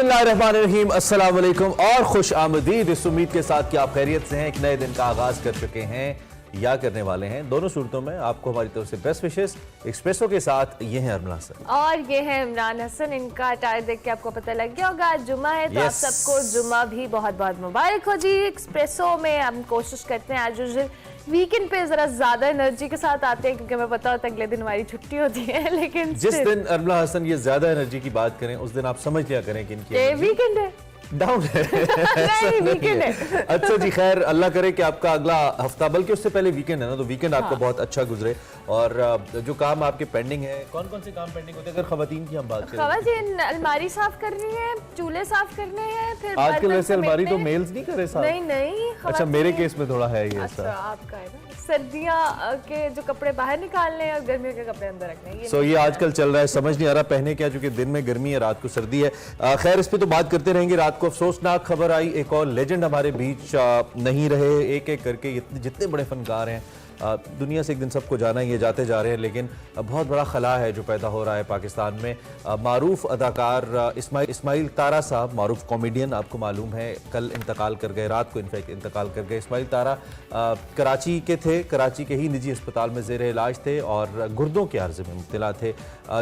बिस्मिल्लाहिर्रहमानिर्रहीम, अस्सलाम वालेकुम और खुश आमदीद। इस उम्मीद के साथ कि आप खैरियत से हैं, एक नए दिन का आगाज कर चुके हैं या करने वाले हैं। दोनों सूरतों में आपको हमारी तरफ से बेस्ट विशेस। एक्सप्रेसो के साथ ये हैं अरमला हसन और ये है इमरान हसन। इनका अटायर देख के आपको पता लग गया होगा आज जुम्मा है, तो आप सबको जुम्मा भी बहुत बहुत मुबारक हो जी। एक्सप्रेसो में हम कोशिश करते हैं आज यूजुअल वीकेंड पे जरा ज्यादा एनर्जी के साथ आते हैं, क्योंकि हमें पता होता है अगले दिन हमारी छुट्टी होती है। लेकिन जिस दिन अरमला हसन ये ज्यादा एनर्जी की बात करें उस दिन आप समझ लिया करें कि इनकी वीकेंड है, डाउन है। नहीं वीकेंड है। अच्छा जी, खैर अल्लाह करे कि आपका अगला हफ्ता, बल्कि उससे पहले वीकेंड है ना, तो वीकेंड आपका बहुत अच्छा गुजरे। और जो काम आपके पेंडिंग है, कौन कौन से काम पेंडिंग होते हैं? अगर खवातीन की हम बात करें, खवातीन अलमारी साफ करनी है, चूल्हे साफ करने हैं, फिर आजकल वैसे अलमारी तो मेल्स नहीं करे साफ। नहीं। अच्छा, मेरे केस में थोड़ा है ये। अच्छा, आपका है ना, सर्दियाँ के जो कपड़े बाहर निकालने हैं और गर्मियों के कपड़े अंदर रखने हैं। सो ये आजकल चल रहा है, समझ नहीं आ रहा पहने क्या, क्योंकि दिन में गर्मी है, रात को सर्दी है। खैर इस पे तो बात करते रहेंगे। रात को अफसोसनाक खबर आई, एक और लेजेंड हमारे बीच नहीं रहे। एक एक करके जितने बड़े फनकार हैं दुनिया से एक दिन सबको जाना ही है, जाते जा रहे हैं। लेकिन बहुत बड़ा खला है जो पैदा हो रहा है पाकिस्तान में। मारूफ अदाकार इस्माइल तारा साहब, मारूफ कॉमेडियन, आपको मालूम है, कल इंतकाल कर गए, रात को इनफैक्ट इंतकाल कर गए। इस्माइल तारा कराची के थे, कराची के ही निजी अस्पताल में जेर इलाज थे और गुर्दों के अर्जे में मुब्तला थे।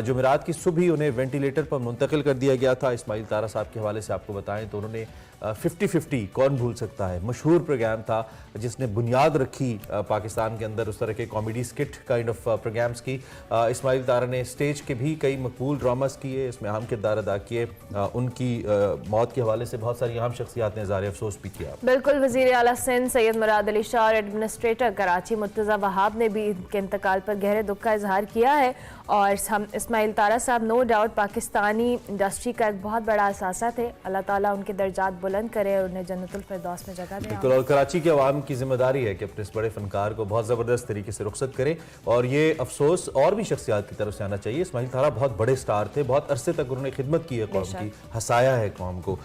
जुमेरात की सुबह उन्हें वेंटिलेटर पर मुंतकिल कर दिया गया था। इस्माइल तारा साहब के हवाले से आपको बताएं तो उन्होंने 50-50 कौन भूल सकता है मशहूर प्रोग्राम था जिसने बुनियाद रखी पाकिस्तान के अंदर उस तरह के comedy skit kind of programmes की। इस्माइल तारा ने स्टेज के भी कई मकबूल ड्रामास किए, इसमें अहम किरदार अदा किए। उनकी मौत के हवाले से बहुत सारी अहम शख्सियात ने इज़हार अफसोस भी किया। बिल्कुल, वज़ीर आला सिंध सैयद मुराद अली शाह और एडमिनिस्ट्रेटर कराची मुर्तज़ा वहाब ने भी इनके इंतकाल पर गहरे दुख का इजहार किया है। और हम इस्माइल तारा साहब नो डाउट पाकिस्तानी इंडस्ट्री का एक बहुत बड़ा असासा थे। अल्लाह ताला उनके दर्जात बुलंद करे और उन्हें जन्नतुल फिरदौस में जगह दे। बिल्कुल, और कराची के अवाम की जिम्मेदारी है कि अपने इस बड़े फनकार को बहुत ज़बरदस्त तरीके से रुखसत करे। और ये अफसोस और भी शख्सियात की तरफ से आना चाहिए। इस्माइल तारा बहुत बड़े स्टार थे, बहुत अरसे तक उन्होंने खिदमत की है कौम की, हंसाया है कौम को।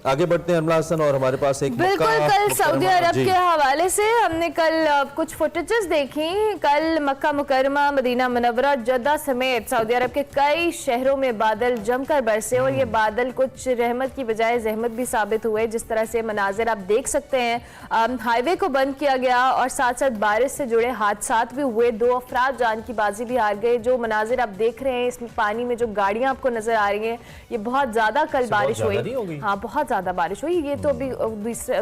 आगे बढ़ते हैं अरमला हसन, और हमारे पास एक बिल्कुल कल सऊदी अरब के हवाले से हमने कल कुछ फुटेजेस देखी। कल मक्का मुकरमा, मदीना मुनव्वरा, जद्दा समेत सऊदी अरब के कई शहरों में बादल जमकर बरसे और ये बादल कुछ रहमत की बजाय जहमत भी साबित हुए। जिस तरह से मनाजिर आप देख सकते हैं, हाईवे को बंद किया गया और साथ साथ बारिश से जुड़े हादसात भी हुए। 2 अफराद जान की बाजी भी हार गए। जो मनाजिर आप देख रहे हैं, इसमें पानी में जो गाड़ियां आपको नजर आ रही हैं, ये बहुत ज्यादा कल बारिश हुई। हाँ, बहुत ज्यादा बारिश हुई। ये तो अभी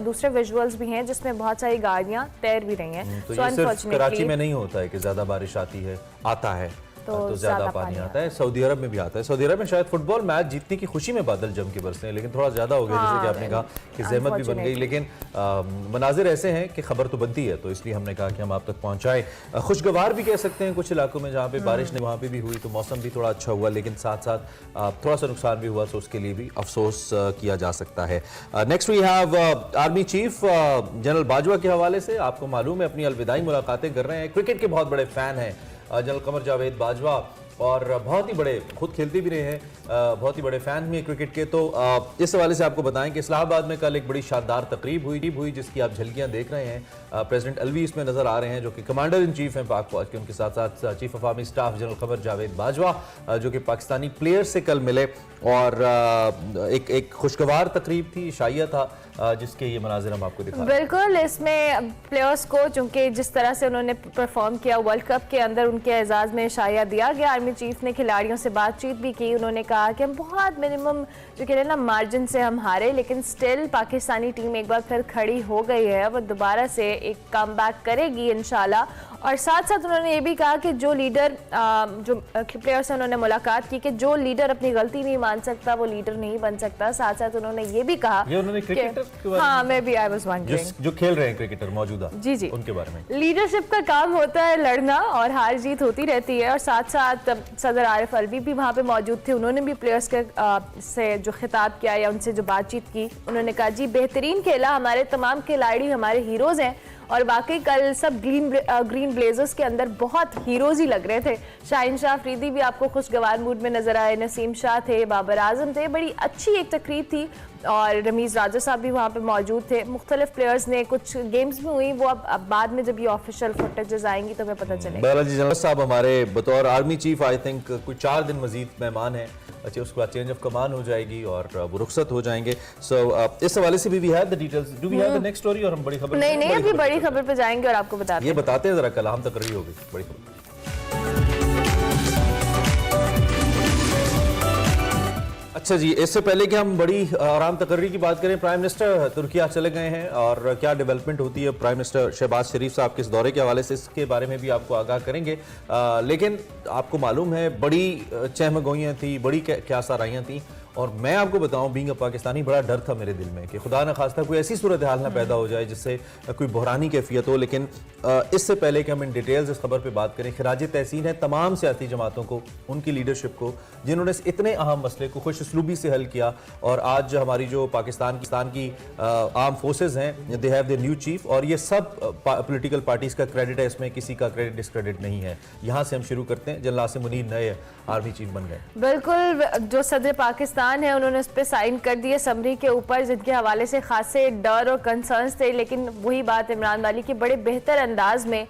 दूसरे विजुअल्स भी हैं जिसमें बहुत सारी गाड़ियां तैर भी रही हैं। तो ये सिर्फ कराची में नहीं होता है कि ज्यादा बारिश आती है, आता है तो ज्यादा पानी आता है। सऊदी अरब में भी आता है। सऊदी अरब में शायद फुटबॉल मैच जीतने की खुशी में बादल जम के बरसे हैं, लेकिन थोड़ा ज्यादा हो गया। जैसे कि आपने कहा कि जहमत भी बन गई, लेकिन मनाजिर ऐसे हैं कि खबर तो बनती है, तो इसलिए हमने कहा कि हम आप तक पहुंचाएं। खुशगवार भी कह सकते हैं कुछ इलाकों में जहाँ पे बारिश ने वहाँ पे भी हुई, तो मौसम भी थोड़ा अच्छा हुआ, लेकिन साथ साथ थोड़ा सा नुकसान भी हुआ, तो उसके लिए भी अफसोस किया जा सकता है। Next we have army chief general Bajwa के हवाले से। आपको मालूम है अपनी अलविदाई मुलाकातें कर रहे हैं। क्रिकेट के बहुत बड़े फैन हैं जनरल कमर जावेद बाजवा, और बहुत ही बड़े, खुद खेलते भी रहे हैं, बहुत ही बड़े फैन भी हैं क्रिकेट के। तो इस हवाले से आपको बताएं कि इस्लामाबाद में कल एक बड़ी शानदार तकरीब हुई जिसकी आप झलकियां देख रहे हैं। प्रेसिडेंट अलवी इसमें नजर आ रहे हैं, जो कि कमांडर इन चीफ हैं पाक फौज के। उनके साथ साथ chief of army staff general Qamar Javed Bajwa, जो कि पाकिस्तानी प्लेयर से कल मिले। और एक खुशगवार तकरीब थी, इशाइया था, जिसके ये मनाजिर हम आपको दिखा। बिल्कुल, इसमें प्लेयर्स को चूंकि जिस तरह से उन्होंने परफॉर्म किया वर्ल्ड कप के अंदर, उनके एजाज में इशाया दिया गया। आर्मी चीफ ने खिलाड़ियों से बातचीत भी की। उन्होंने कहा कि हम बहुत मिनिमम जो कहते हैं ना मार्जिन से हम हारे, लेकिन स्टिल पाकिस्तानी टीम एक बार फिर खड़ी हो गई है, वो दोबारा से एक कमबैक करेगी इंशाल्लाह। और साथ साथ उन्होंने ये भी कहा कि जो लीडर, जो प्लेयर से उन्होंने मुलाकात की, कि जो लीडर अपनी गलती नहीं मान सकता वो लीडर नहीं बन सकता। साथ साथ उन्होंने ये भी कहा, हाँ मैं भी आई वाज वंडरिंग, जो खेल रहे हैं क्रिकेटर मौजूदा, जी उनके बारे में, लीडरशिप का काम होता है लड़ना और हार जीत होती रहती है। और साथ साथ सदर आरिफ अलवी भी वहाँ पे मौजूद थे। उन्होंने भी प्लेयर्स के से जो खिताब किया या उनसे जो बातचीत की, उन्होंने कहा जी बेहतरीन खेला, हमारे तमाम खिलाड़ी हमारे हीरोज हैं। और वाकई कल सब ग्रीन ब्लेजर्स के अंदर बहुत हीरोज ही लग रहे थे। शाहीन शाह अफरीदी भी आपको खुशगवार मूड में नजर आए, नसीम शाह थे, बाबर आजम थे। बड़ी अच्छी एक तकरीब थी और रमीज राजा साहब भी वहाँ पे मौजूद थे। मुख्तलिफ प्लेयर्स ने, कुछ गेम्स भी हुई, वो अब बाद में जब ये ऑफिशियल फुटेजेस आएंगी तो हमें पता चलेगा। जनरल साहब हमारे बतौर आर्मी चीफ आई थिंक कुछ 4 दिन मजीद मेहमान हैं अच्छे, उसके बाद चेंज ऑफ कमान हो जाएगी और वो रुखसत हो जाएंगे। सो इस हवाले से भी we have the details. Do we have the next story और हम बड़ी खबर? नहीं, अभी बड़ी खबर पे जाएंगे और आपको बताते हैं। ये बताते हैं जरा, कल हम तकरीर हो गई बड़ी खबर। अच्छा जी, इससे पहले कि हम बड़ी आराम तकर्री की बात करें, प्राइम मिनिस्टर तुर्किया चले गए हैं और क्या डेवलपमेंट होती है प्राइम मिनिस्टर शहबाज शरीफ साहब के इस दौरे के हवाले से, इसके बारे में भी आपको आगाह करेंगे। लेकिन आपको मालूम है बड़ी चहमगोइयाँ थी, बड़ी क्यासाराइयाँ थी और मैं आपको बताऊं, बीइंग अ पाकिस्तानी, बड़ा डर था मेरे दिल में कि खुदा न खास्ता कोई ऐसी सूरत हाल ना पैदा हो जाए जिससे कोई बहरानी कैफियत हो। लेकिन इससे पहले कि हम इन डिटेल्स इस खबर पे बात करें, खिराज तहसीन है तमाम सियासी जमातों को, उनकी लीडरशिप को, जिन्होंने इस इतने अहम मसले को खुश उसलूबी से हल किया। और आज हमारी जो पाकिस्तान की आर्म फोर्सेज हैं, they have the new chief, और ये सब पोलिटिकल पार्टीज का क्रेडिट है, इसमें किसी का क्रेडिट डिस्क्रेडिट नहीं है। यहाँ से हम शुरू करते हैं। जनरल आसिम मुनीर नए आर्मी चीफ बन गए। बिल्कुल, जो सदर पाकिस्तान है उन्होंने उस पर साइन कर दिए समरी के ऊपर, जिनके हवाले से खासे डर और कंसर्न्स थे। लेकिन वही बात इमरान वाली की बड़े बेहतर अंदाज में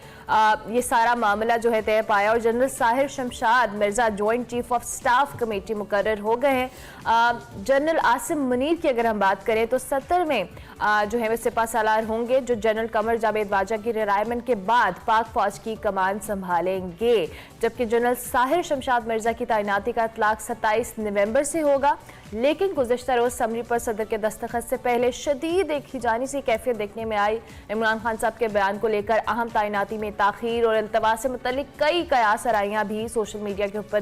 ये सारा मामला जो है तय पाया और general Sahir Shamshad Mirza joint chief of staff committee मुकर्रर हो गए हैं। जनरल आसिम मुनीर की अगर हम बात करें तो 70 में जो है वे सिपा सालार होंगे, जो जनरल कमर जावेद बाजा की रिटायरमेंट के बाद पाक फौज की कमान संभालेंगे। जबकि जनरल साहिर शमशाद मिर्जा की तैनाती का इतलाक 27 नवंबर से होगा। लेकिन गुज़िश्ता रोज समरी पर सदर के दस्तखत से पहले शदीद एक हिजानी सी कैफियत देखने में आई। इमरान खान साहब के बयान को लेकर अहम तैनाती में ताखीर और इल्तवा से मुतल्लिक कई कयासराइयाँ भी सोशल मीडिया के ऊपर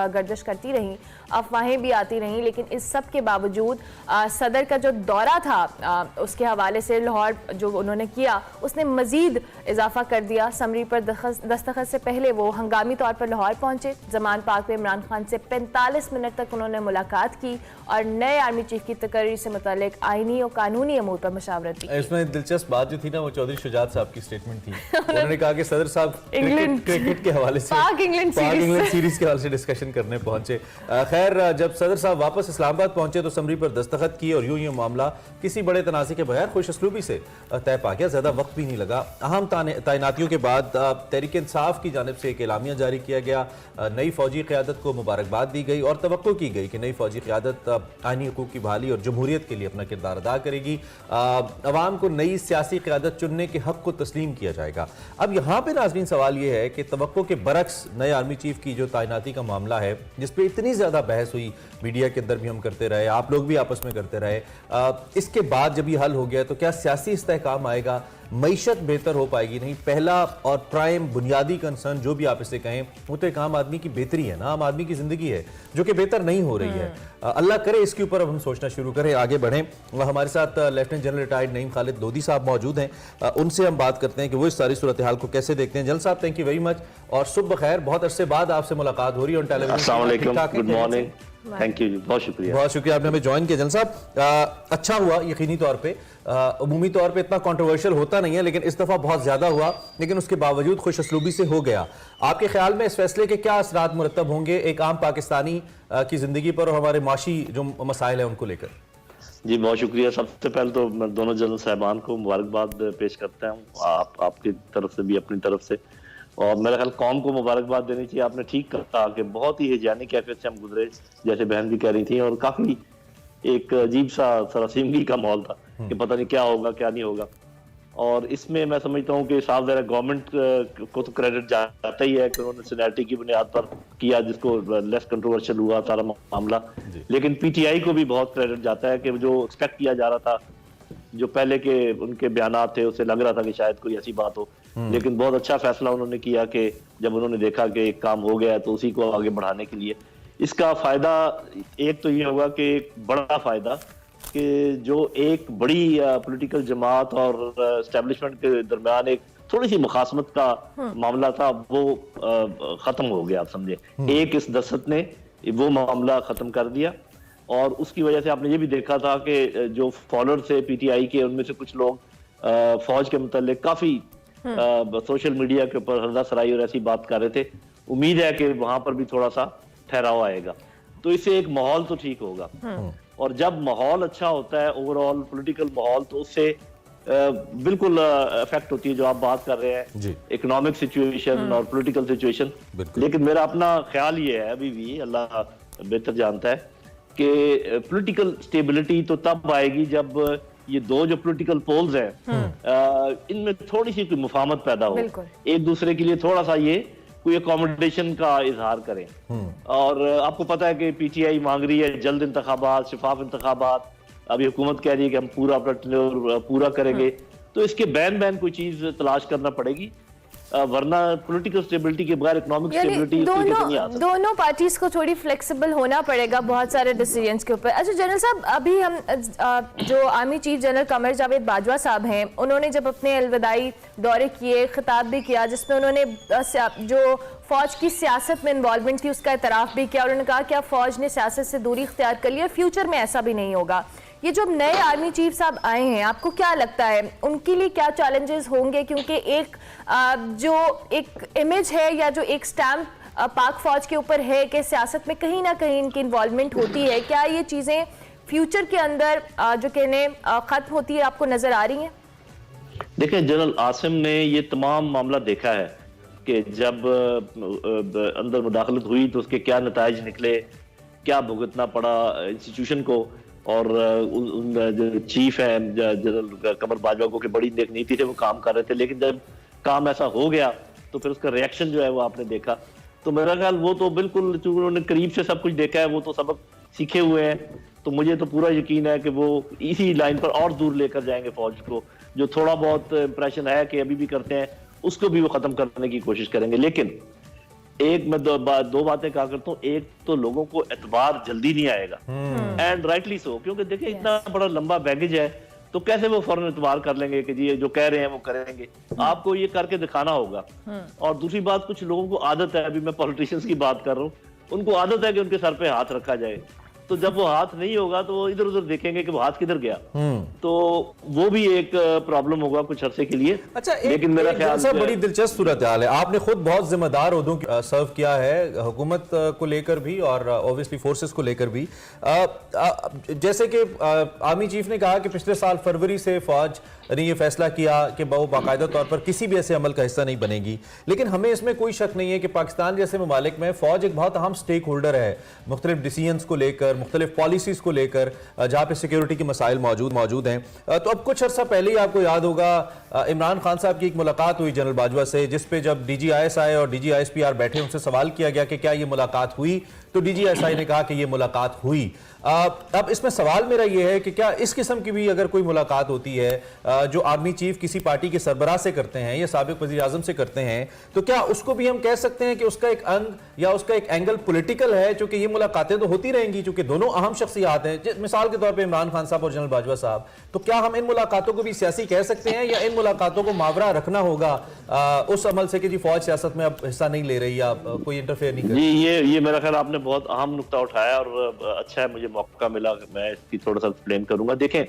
गर्दिश करती रहीं, अफवाहें भी आती रहीं। लेकिन इस सब के बावजूद सदर का जो दौरा था उसके हवाले से लाहौर जो उन्होंने किया, उसने मजीद इजाफा कर दिया। समरी पर दस्तखत से पहले वो हंगामी तौर पर लाहौर पहुंचे। जमान पार्क में इमरान खान से 45 मिनट तक उन्होंने मुलाकात की और नए आर्मी चीफ की तकरीर से मुतालिक आईनी और कानूनी अमूर पर मशावरत की। इसमें दिलचस्प बात जो थी ना, वो चौधरी शुजात साहब की स्टेटमेंट थी। उन्होंने कहा कि सदर साहब क्रिकेट के हवाले से पाक इंग्लैंड सीरीज के हवाले से डिस्कशन करने पहुंचे। खैर, जब सदर साहब वापस इस्लामाबाद पहुंचे तो समरी पर दस्तखत किए और यूं ही मामला किसी बड़े तनाज़े के बगैर खुश उसलूबी से तय पा गया। ज्यादा वक्त भी नहीं लगा। अहम तैनातियों के बाद तहरीक इंसाफ की जानिब से एक एलामिया जारी किया गया। नई फौजी क़यादत को मुबारकबाद दी गई और तवक्को की गई कि नई फौजी क़यादत आईनी हुकूक की बहाली और जमहूरियत के लिए अपना किरदार अदा करेगी। अवाम को नई सियासी क़यादत चुनने के हक को तस्लीम किया जाएगा। अब यहाँ पे नाज़रीन सवाल ये है कि तवक्को के बरक्स नए आर्मी चीफ की जो तैनाती का मामला है, जिस पर इतनी ज़्यादा बहस हुई, मीडिया के अंदर भी हम करते रहे, आप लोग भी आपस में करते रहे, इसके बाद जब ये हल हो गया तो क्या सियासी इस्तेहकाम आएगा, मईशत बेहतर हो पाएगी? नहीं, पहला और प्राइम बुनियादी कंसर्न जो भी आप इसे कहें वो तो एक आम आदमी की बेहतरी है ना, आम आदमी की जिंदगी है जो कि बेहतर नहीं हो रही है। अल्लाह करे इसके ऊपर अब हम सोचना शुरू करें, आगे बढ़ें। हमारे साथ lieutenant general retired Naeem Khalid Lodhi साहब मौजूद हैं, उनसे हम बात करते हैं कि वो इस सारी सूरत हाल को कैसे देखते हैं। जनरल साहब, थैंक यू वेरी मच और सुबह खैर, बहुत अरसे बाद आपसे मुलाकात हो रही है on television. Good morning, thank you जी, बहुत शुक्रिया। बहुत शुक्रिया आपने हमें ज्वाइन किया। जनरल साहब, अच्छा हुआ यकीनी तौर पे, उमूमी तौर पे इतना कंट्रोवर्शियल होता नहीं है लेकिन इस दफा बहुत ज्यादा हुआ, लेकिन उसके बावजूद खुश असलूबी से हो गया। आपके ख्याल में इस फैसले के क्या असरात मुरतब होंगे एक आम पाकिस्तानी की जिंदगी पर और हमारे माशी जो मसाइल है उनको लेकर? जी बहुत शुक्रिया। सबसे पहले तो मैं दोनों जनरल साहबान को मुबारकबाद पेश करता हूँ, आपकी तरफ से भी अपनी तरफ से, और मेरा ख्याल कौम को मुबारकबाद देनी चाहिए। आपने ठीक कहा कि बहुत ही हिजानी कैफियत से हम गुजरे, जैसे बहन भी कह रही थी, और काफी एक अजीब सा सरासीमगी का माहौल था कि पता नहीं क्या होगा क्या नहीं होगा। और इसमें मैं समझता हूँ कि साफ ज़रा गवर्नमेंट को तो क्रेडिट जाता ही है कि उन्होंने सीनियरिटी की बुनियाद पर किया, जिसको लेस कंट्रोवर्शियल हुआ सारा मामला। लेकिन पीटीआई को भी बहुत क्रेडिट जाता है कि जो एक्सपेक्ट किया जा रहा था, जो पहले के उनके बयानात थे, उससे लग रहा था कि शायद कोई ऐसी बात हो, लेकिन बहुत अच्छा फैसला उन्होंने किया कि जब उन्होंने देखा कि एक काम हो गया है तो उसी को आगे बढ़ाने के लिए इसका फायदा एक तो ये होगा कि एक बड़ा फायदा कि जो एक बड़ी पॉलिटिकल जमात और एस्टेब्लिशमेंट के दरमियान एक थोड़ी सी मुखासमत का मामला था, वो खत्म हो गया। आप समझे, एक इस दस्तखत ने वो मामला खत्म कर दिया। और उसकी वजह से आपने ये भी देखा था कि जो फॉलोअर थे पीटीआई के, उनमें से कुछ लोग फौज के मुतालिक काफी सोशल मीडिया के ऊपर हरदा सराई और ऐसी बात कर रहे थे। उम्मीद है कि वहां पर भी थोड़ा सा ठहराव आएगा, तो इससे एक माहौल तो ठीक होगा। और जब माहौल अच्छा होता है, ओवरऑल पॉलिटिकल माहौल, तो उससे बिल्कुल इफेक्ट होती है जो आप बात कर रहे हैं, इकोनॉमिक सिचुएशन और पॉलिटिकल सिचुएशन। लेकिन मेरा अपना ख्याल ये है, अभी भी अल्लाह बेहतर जानता है कि पॉलिटिकल स्टेबिलिटी तो तब आएगी जब ये दो जो पॉलिटिकल पोल्स हैं इनमें थोड़ी सी कोई मुफाहमत पैदा हो, एक दूसरे के लिए थोड़ा सा ये कोई अकोमोडेशन का इजहार करें। और आपको पता है कि पीटीआई मांग रही है जल्द इंतखाबात, शिफाफ इंतखाबात। अभी हुकूमत कह रही है कि हम पूरा अपना टेन्योर पूरा करेंगे, तो इसके बैन कोई चीज तलाश करना पड़ेगी, वरना पॉलिटिकल स्टेबिलिटी के बगैर इकोनॉमिक स्टेबिलिटी नहीं आ सकती। दोनों पार्टीज को थोड़ी फ्लेक्सिबल होना पड़ेगा बहुत सारे डिसीजंस के ऊपर। अच्छा जनरल साहब, अभी हम जो army chief general Qamar Javed Bajwa साहब हैं, उन्होंने जब अपने अलविदाई दौरे किए, खिताब भी किया जिसमें उन्होंने जो फौज की सियासत में इन्वॉल्वमेंट थी उसका इतराफ़ भी किया और उन्होंने कहा कि अब फौज ने सियासत से दूरी इख्तियार कर ली और फ्यूचर में ऐसा भी नहीं होगा। ये जो नए आर्मी चीफ साहब आए हैं, आपको क्या लगता है उनके लिए क्या चैलेंजेस होंगे? क्योंकि एक जो एक इमेज है या जो एक स्टैम्प पाक फौज के ऊपर है कि सियासत में कहीं ना कहीं इनकी इन्वॉल्वमेंट होती है, क्या ये चीज़ें फ्यूचर के अंदर जो कहने खत्म होती है आपको नजर आ रही हैं? देखिए, जनरल आसिम ने ये तमाम मामला देखा है कि जब अंदर मुदाखलत हुई तो उसके क्या नताइज निकले, क्या भुगतना पड़ा इंस्टीट्यूशन को। और जो चीफ है जनरल कमर बाजवा को, कि बड़ी नेक नीति से वो काम कर रहे थे, लेकिन जब काम ऐसा हो गया तो फिर उसका रिएक्शन जो है वो आपने देखा। तो मेरा ख्याल वो तो बिल्कुल, चूंकि उन्होंने करीब से सब कुछ देखा है, वो तो सबक सीखे हुए हैं, तो मुझे तो पूरा यकीन है कि वो इसी लाइन पर और दूर लेकर जाएंगे फौज को। जो थोड़ा बहुत इंप्रेशन है कि अभी भी करते हैं, उसको भी वो खत्म करने की कोशिश करेंगे। लेकिन एक मैं दो बातें कहा करता हूँ। एक तो लोगों को एतबार जल्दी नहीं आएगा, एंड राइटली सो, क्योंकि देखिए इतना बड़ा लंबा बैगेज है, तो कैसे वो फौरन एतबार कर लेंगे कि जी ये जो कह रहे हैं वो करेंगे। आपको ये करके दिखाना होगा। और दूसरी बात, कुछ लोगों को आदत है, अभी मैं पॉलिटिशियंस की बात कर रहा हूँ, उनको आदत है कि उनके सर पे हाथ रखा जाए, तो जब वो हाथ नहीं होगा तो वो इधर उधर देखेंगे कि वो हाथ किधर गया, तो वो भी एक प्रॉब्लम होगा कुछ अरसे के लिए। अच्छा, लेकिन मेरा ख्याल बड़ी दिलचस्प सूरत हाल है। आपने खुद बहुत जिम्मेदार ओहदों सर्व किया है, हुकूमत को लेकर भी और ऑब्वियसली फोर्सेस को लेकर भी। जैसे कि आर्मी चीफ ने कहा कि पिछले साल फरवरी से फौज ने ये फैसला किया कि वो बाकायदा तौर पर किसी भी ऐसे अमल का हिस्सा नहीं बनेगी, लेकिन हमें इसमें कोई शक नहीं है कि पाकिस्तान जैसे ममालिक में फौज एक बहुत अहम स्टेक होल्डर है, मुख्तलिफ डिसीजंस को लेकर, मुख्तलिफ पॉलिसीज को लेकर, जहाँ पे सिक्योरिटी के मसाइल मौजूद हैं। तो अब कुछ अर्सा पहले ही आपको याद होगा इमरान खान साहब की एक मुलाकात हुई जनरल बाजवा से, जिसपे जब DGISI और DGISPR बैठे, उनसे सवाल किया गया कि क्या ये मुलाकात हुई, तो DGISI ने कहा कि ये मुलाकात हुई। अब इसमें सवाल मेरा ये है कि क्या इस किस्म की भी अगर कोई मुलाकात होती है जो आर्मी चीफ किसी पार्टी के सरबराह से करते हैं या साबिक वज़ीर आज़म से करते हैं, तो क्या उसको भी हम कह सकते हैं कि उसका एक अंग या उसका एक एंगल पॉलिटिकल है? क्योंकि ये मुलाकातें तो होती रहेंगी, क्योंकि दोनों अहम शख्सियात हैं, मिसाल के तौर पर इमरान खान साहब और जनरल बाजवा साहब। तो क्या हम इन मुलाकातों को भी सियासी कह सकते हैं, या इन मुलाकातों को मावरा रखना होगा उस अमल से कि जी फौज सियासत में अब हिस्सा नहीं ले रही या कोई इंटरफेयर नहीं कर रही? जी, ये मेरा ख्याल आपने बहुत अहम नुक्ता उठाया और अच्छा है, मुझे मौका मिला, मैं इसकी थोड़ा सा एक्सप्लेन करूंगा। देखें,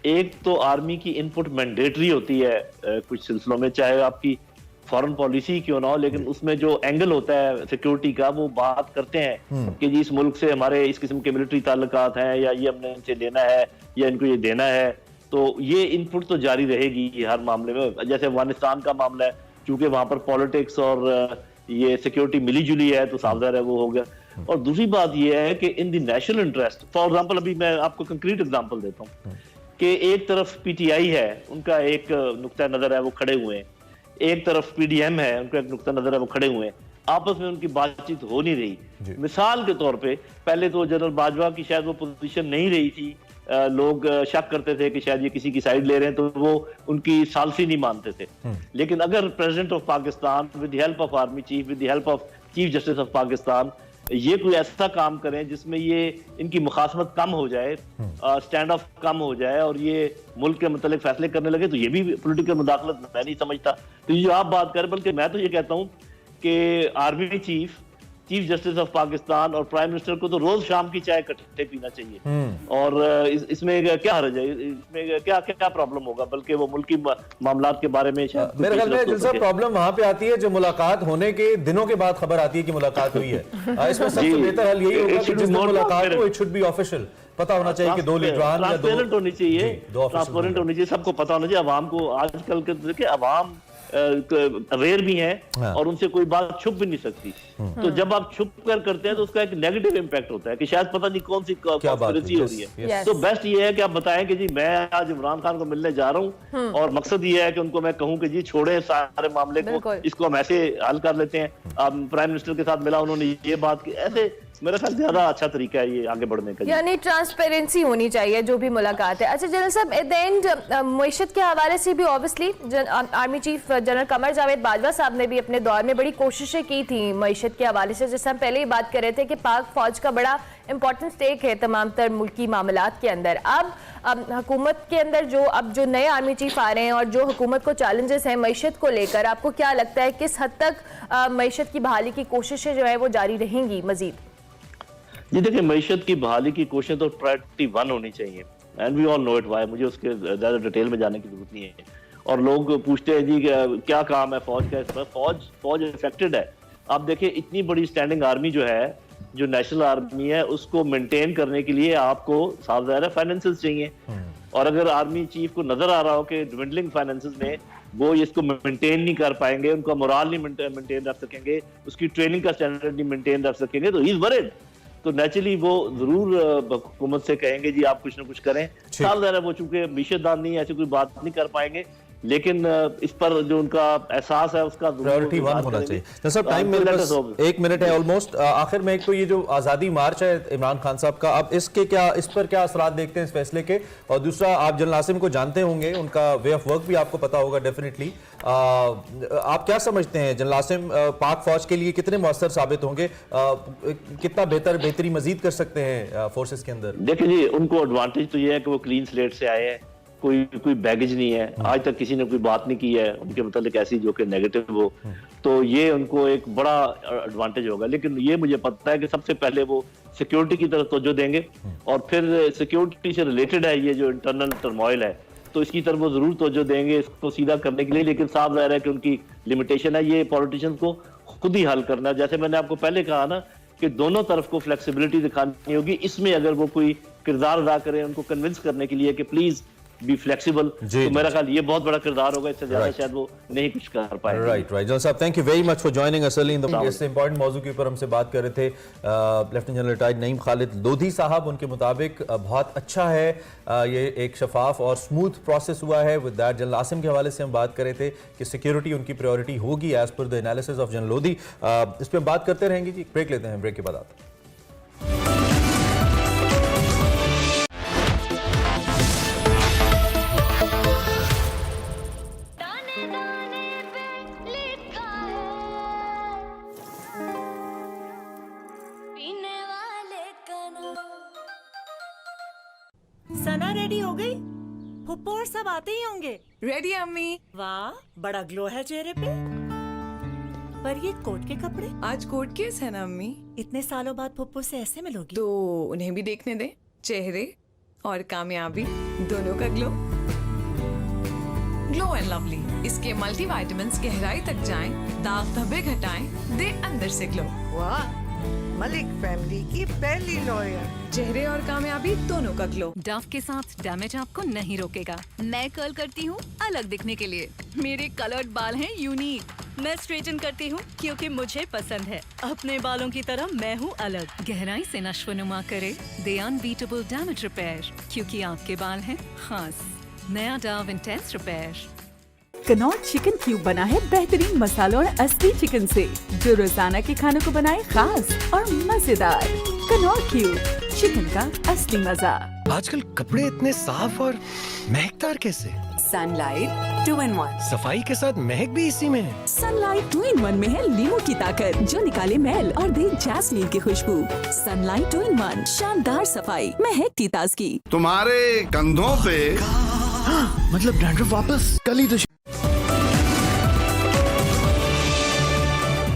एक तो आर्मी की इनपुट मैंडेटरी होती है कुछ सिलसिलों में, चाहे आपकी फॉरेन पॉलिसी क्यों ना हो, लेकिन उसमें जो एंगल होता है सिक्योरिटी का, वो बात करते हैं कि जी इस मुल्क से हमारे इस किस्म के मिलिट्री ताल्लुकात हैं, या ये हमने इनसे लेना है या इनको ये देना है। तो ये इनपुट तो जारी रहेगी हर मामले में। जैसे अफगानिस्तान का मामला है, चूंकि वहां पर पॉलिटिक्स और ये सिक्योरिटी मिली जुली है, तो सावधान है, वो हो गया। और दूसरी बात ये है कि in the national interest, for example अभी मैं आपको कंक्रीट एग्जांपल देता हूँ कि एक तरफ PTI है, उनका एक नुक्ता नजर है, वो खड़े हुए हैं, एक तरफ PDM है, उनका एक नुक्ता नजर है, वो खड़े हुए हैं, आपस में उनकी बातचीत हो नहीं रही। मिसाल के तौर पे पहले तो जनरल बाजवा की शायद वो पोजीशन नहीं रही थी, लोग शक करते थे कि शायद ये किसी की साइड ले रहे हैं, तो वो उनकी सालसी नहीं मानते थे। लेकिन अगर president of Pakistan with the help of army chief, with the help of chief justice of Pakistan, ये कोई ऐसा काम करें जिसमें ये इनकी मुखासमत कम हो जाए, स्टैंड ऑफ कम हो जाए, और ये मुल्क के मतलब फैसले करने लगे, तो ये भी पॉलिटिकल मुदाखलत मैं नहीं समझता। तो ये जो आप बात करें, बल्कि मैं तो ये कहता हूँ कि army chief, chief justice of Pakistan और प्राइम मिनिस्टर को तो रोज शाम की चाय इकट्ठे पीना चाहिए। और इसमें क्या हर्ज है, इसमें क्या क्या प्रॉब्लम होगा, बल्कि वो मुल्की मामलात के बारे में मेरे ख्याल में दिलसा प्रॉब्लम वहां पे आती है जो मुलाकात होने के दिनों के बाद खबर आती है कि मुलाकात हुई है। इसमें सबसे बेहतर हल यही होगा कि जिस दिन मुलाकात हो, इट शुड बी ऑफिशियल, पता होना चाहिए कि दो लीडरान, ट्रांसपेरेंट होनी चाहिए, ट्रांसपेरेंट होनी चाहिए, सबको पता होना चाहिए। अवाम को आजकल के देखिए, अवाम अवेयर भी हैं हाँ। और उनसे कोई बात छुप भी नहीं सकती। तो जब आप छुप कर करते हैं तो उसका एक नेगेटिव इम्पैक्ट होता है कि शायद पता नहीं कौन सी कॉन्स्पिरेसी हो रही है। Yes. तो बेस्ट ये है कि आप बताएं कि जी मैं आज इमरान खान को मिलने जा रहा हूँ और मकसद ये है कि उनको मैं कहूँ कि जी छोड़े सारे मामले को, बिल्कुल। इसको हम ऐसे हल कर लेते हैं। प्राइम मिनिस्टर के साथ मिला, उन्होंने ये बात की, ऐसे मेरा ख्याल ज्यादा अच्छा तरीका है ये आगे बढ़ने का। यानी ट्रांसपेरेंसी होनी चाहिए जो भी मुलाकात है। अच्छा जनरल साहब, एट द एंड मईशत के हवाले से भी obviously army chief general Qamar Javed Bajwa साहब ने भी अपने दौर में बड़ी कोशिशें की थी मईशत के हवाले से, जैसे हम पहले ही बात कर रहे थे कि पाक फौज का बड़ा इंपॉर्टेंट स्टेक है तमाम तर मुल्की मामलात के अंदर। अब हुकूमत के अंदर जो नए आर्मी चीफ आ रहे हैं और जो हुकूमत को चैलेंजेस हैं मईशत को लेकर, आपको क्या लगता है किस हद तक मईशत की बहाली की कोशिशें जो है वो जारी रहेंगी मजीद? जी देखिए, मईशत की बहाली की कोशिश तो प्रायोरिटी 1 होनी चाहिए, and we all know it why, मुझे उसके ज्यादा डिटेल में जाने की जरूरत नहीं है। और लोग पूछते हैं जी क्या काम है फौज का, इस पर फौज इफेक्टेड है। आप देखिए इतनी बड़ी स्टैंडिंग आर्मी जो है, जो नेशनल आर्मी है, उसको मेंटेन करने के लिए आपको साफ ज़ाहिर है फाइनेंसेस चाहिए। और अगर आर्मी चीफ को नजर आ रहा हो कि ड्विंडलिंग फाइनेंसेस में वो इसको मेंटेन नहीं कर पाएंगे, उनका मोराल नहीं मेंटेन रख सकेंगे, उसकी ट्रेनिंग का स्टैंडर्ड नहीं मेंटेन रख सकेंगे, तो ही इज वरीड। तो नेचुरली वो जरूर हुकूमत से कहेंगे जी आप कुछ ना कुछ करें। साल ज़ाहिर है वो चूंकि मीशतदार नहीं है, ऐसी कोई बात नहीं कर पाएंगे, लेकिन इस पर जो उनका एहसास है उसका प्रायोरिटी 1 होना चाहिए। तो सब टाइम मेरे पास 1 मिनट है ऑलमोस्ट। आखिर में एक तो ये जो आज़ादी मार्च है इमरान खान साहब का, अब इस पर क्या असरात देखते हैं इस फैसले के? और दूसरा, आप जनरल आसिम को जानते होंगे, उनका वे ऑफ वर्क भी आपको पता होगा डेफिनेटली। आप क्या समझते हैं जनरल आसिम पाक फौज के लिए कितने मौसर साबित होंगे, कितना बेहतरी मजीद कर सकते हैं फोर्सेस के अंदर? देखिए जी, उनको एडवांटेज तो ये है कि वो क्लीन स्लेट से आए हैं, कोई बैगेज नहीं है, आज तक किसी ने कोई बात नहीं की है उनके मतलब ऐसी जो कि नेगेटिव हो, तो ये उनको एक बड़ा एडवांटेज होगा। लेकिन ये मुझे पता है कि सबसे पहले वो सिक्योरिटी की तरफ तवज्जो देंगे, और फिर सिक्योरिटी से रिलेटेड है ये जो इंटरनल टर्मोइल है, तो इसकी तरफ वो जरूर तवज्जो देंगे इसको सीधा करने के लिए। लेकिन साफ ज़ाहिर है कि उनकी लिमिटेशन है, ये पॉलिटिशियंस को खुद ही हल करना। जैसे मैंने आपको पहले कहा ना कि दोनों तरफ को फ्लेक्सिबिलिटी दिखानी होगी, इसमें अगर वो कोई किरदार अदा करें उनको कन्विंस करने के लिए कि प्लीज बी फ्लेक्सिबल, तो मेरा ख्याल ये बहुत बड़ा किरदार होगा, इससे ज्यादा शायद वो नहीं कुछ कर पाएंगे। राइट जनरल साहब, thank you very much for joining us early in the इस इंपॉर्टेंट मौजू के ऊपर हमसे बात कर रहे थे lieutenant general retired Naeem Khalid Lodhi साहब। उनके मुताबिक बहुत अच्छा है, ये एक शफाफ और स्मूथ प्रोसेस हुआ है। विद दैट जनरल आसिम के हवाले से हम बात कर रहे थे कि सिक्योरिटी उनकी प्रायोरिटी होगी एज पर the analysis of general Lodhi. इस पर बात करते रहेंगे जी, ब्रेक लेते हैं, ब्रेक के बाद आते हैं। सना रेडी हो गई? फुप्पो और सब आते ही होंगे। रेडी अम्मी। वाह, बड़ा ग्लो है चेहरे पे। पर ये कोट के कपड़े? आज कोर्ट केस है ना अम्मी, इतने सालों बाद फुप्पो से ऐसे मिलोगी? तो उन्हें भी देखने दे चेहरे और कामयाबी दोनों का ग्लो। ग्लो एंड लवली, इसके मल्टीविटामिन्स गहराई तक जाएं, दाग धब्बे घटाएं, दे अंदर से ग्लो। वाह, मलिक फैमिली की पहली लॉयर। चेहरे और कामयाबी दोनों का ग्लो। डव के साथ डैमेज आपको नहीं रोकेगा। मैं कर्ल करती हूँ अलग दिखने के लिए, मेरे कलर्ड बाल हैं यूनिक। मैं स्ट्रेटन करती हूँ क्योंकि मुझे पसंद है, अपने बालों की तरह मैं हूँ अलग। गहराई से नश्व-नुमा करे दे अनबीटेबल डैमेज रिपेयर, क्योंकि आपके बाल हैं खास। नया Dove intense repair. Connaught chicken cube बना है बेहतरीन मसालों और असली चिकन से, जो रोजाना के खानों को बनाए खास और मजेदार। कनॉट क्यूब, चिकन का असली मजा। आजकल कपड़े इतने साफ और महकदार कैसे? Sunlight 2-in-1। सफाई के साथ महक भी इसी में है। सनलाइट 2-in-1 में है लीमू की ताकत, जो निकाले मैल और दे जैस्मीन की खुशबू। सनलाइट 2-in-1, शानदार सफाई, महक की ताजगी। तुम्हारे कंधों पे मतलब डैंड्रफ वापस? कल ही तो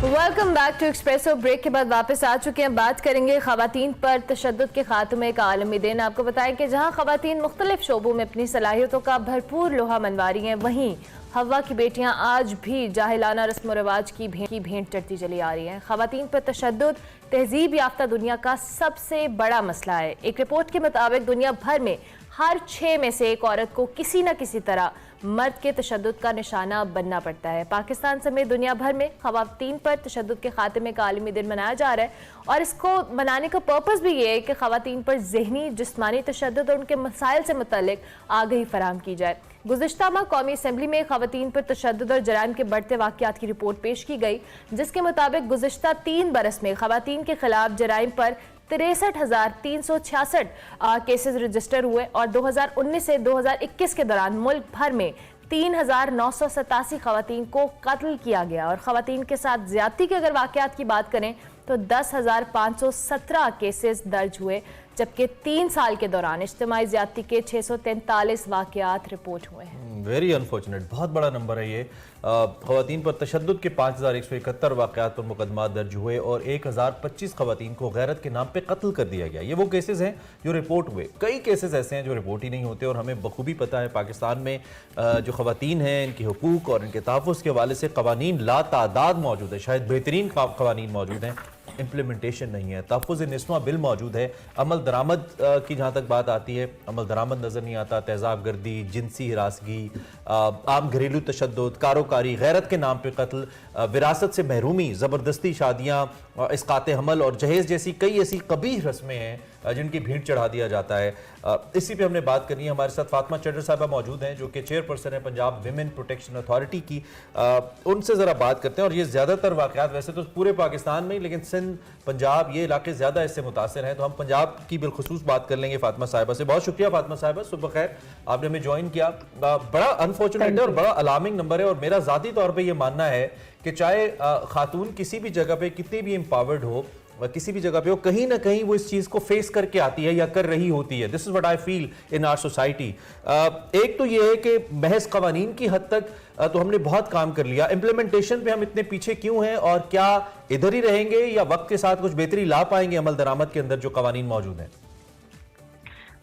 welcome back to Expresso. Break के बाद वापस आ चुके हैं। बात करेंगे खवातीन पर तशद्दुद के खात्मे का आलमी दिन। आपको बताएं कि जहां खवातीन मुख्तलिफ शोबों में अपनी सलाहियतों का भरपूर लोहा मनवा रही हैं, वहीं हवा की बेटियां आज भी जाहिलाना रस्म रिवाज की भेंट चढ़ती चली आ रही हैं। खवातीन पर तशद्दुद तहजीब याफ्ता दुनिया का सबसे बड़ा मसला है। एक रिपोर्ट के मुताबिक दुनिया भर में हर 6 में से एक औरत को किसी न किसी तरह मर्द के तशद्दुद का निशाना बनना पड़ता है। पाकिस्तान समेत दुनिया भर में ख़वातीन पर तशद्दुद के खात्मे का आलमी दिन मनाया जा रहा है और इसको मनाने का पर्पस भी ये है कि ख़वातीन पर ज़हनी जिस्मानी तशद्दुद और उनके मसाइल से मुतल्लिक आगाही फराहम की जाए। गुज़िश्ता माह कौमी असम्बली में ख़वातीन पर तशद्दुद और जराइम के बढ़ते वाक़यात की रिपोर्ट पेश की गई, जिसके मुताबिक गुज़िश्ता 3 बरस में ख़वातीन के खिलाफ जराइम पर 63,366 केसेस रजिस्टर हुए और 2019 से 2021 के दौरान मुल्क भर में 3,987 ख़वातीन को कत्ल किया गया और ख़वातीन के साथ ज़्यादती के अगर वाक़यात की बात करें तो 10,517 केसेस दर्ज हुए, जबकि 3 साल के दौरान इज्तिमाई ज़्यादती के 643 वाक़यात रिपोर्ट हुए हैं। वेरी अनफॉर्चुनेट, बहुत बड़ा नंबर है ये। ख़वातीन पर तशद्दुद के 5,171 वाक़यात पर मुकदमा दर्ज हुए और 1,025 ख़वातीन को गैरत के नाम पे कत्ल कर दिया गया। ये वो केसेस हैं जो रिपोर्ट हुए। कई केसेस ऐसे हैं जो रिपोर्ट ही नहीं होते और हमें बखूबी पता है पाकिस्तान में जो ख़वातीन हैं इनके हुकूक और इनके तहफ़्फ़ुज़ के हवाले से क़वानीन लातादाद मौजूद है, शायद बेहतरीन क़वानीन मौजूद हैं, इम्प्लीमेंटेशन नहीं है। तहफ़्फ़ुज़ निस्वा बिल मौजूद है, अमल दरामद की जहाँ तक बात आती है अमल दरामद नज़र नहीं आता। तेज़ाब गर्दी, जिनसी हिरासगी, आम घरेलू तशद्दुद, कारोकारी, गैरत के नाम पे कत्ल, विरासत से महरूमी, ज़बरदस्ती शादियाँ, इसकात हमल और जहेज़ जैसी कई ऐसी कबीह रस्में हैं जिनकी भीड़ चढ़ा दिया जाता है। इसी पे हमने बात करनी है। हमारे साथ फातिमा चड्ढर साहबा मौजूद हैं जो कि चेयरपर्सन है पंजाब विमेन प्रोटेक्शन अथॉरिटी की। उनसे ज़रा बात करते हैं। और ये ज़्यादातर वाक़यात वैसे तो पूरे पाकिस्तान में, लेकिन सिंध, पंजाब, ये इलाके ज़्यादा इससे मुतासर हैं, तो हम पंजाब की बिलखुसूस बात कर लेंगे फातिमा साहिबा से। बहुत शुक्रिया फातिमा साहिबा, सुबह खैर, आपने हमें ज्वाइन किया। बड़ा अनफॉर्चुनेट है और बड़ा अलार्मिंग नंबर है और मेरा ज़ाती तौर पर यह मानना है कि चाहे खातून किसी भी जगह पे कितनी भी एम्पावर्ड हो, किसी भी जगह पे हो, कहीं ना कहीं वो इस चीज को फेस करके आती है या कर रही होती है। This is what I feel in our society. एक तो ये है कि महज कवानीन की हद तक तो हमने बहुत काम कर लिया, इम्प्लीमेंटेशन पे हम इतने पीछे क्यों हैं और क्या इधर ही रहेंगे या वक्त के साथ कुछ बेहतरी ला पाएंगे अमल दरामद के अंदर जो कवानीन मौजूद हैं?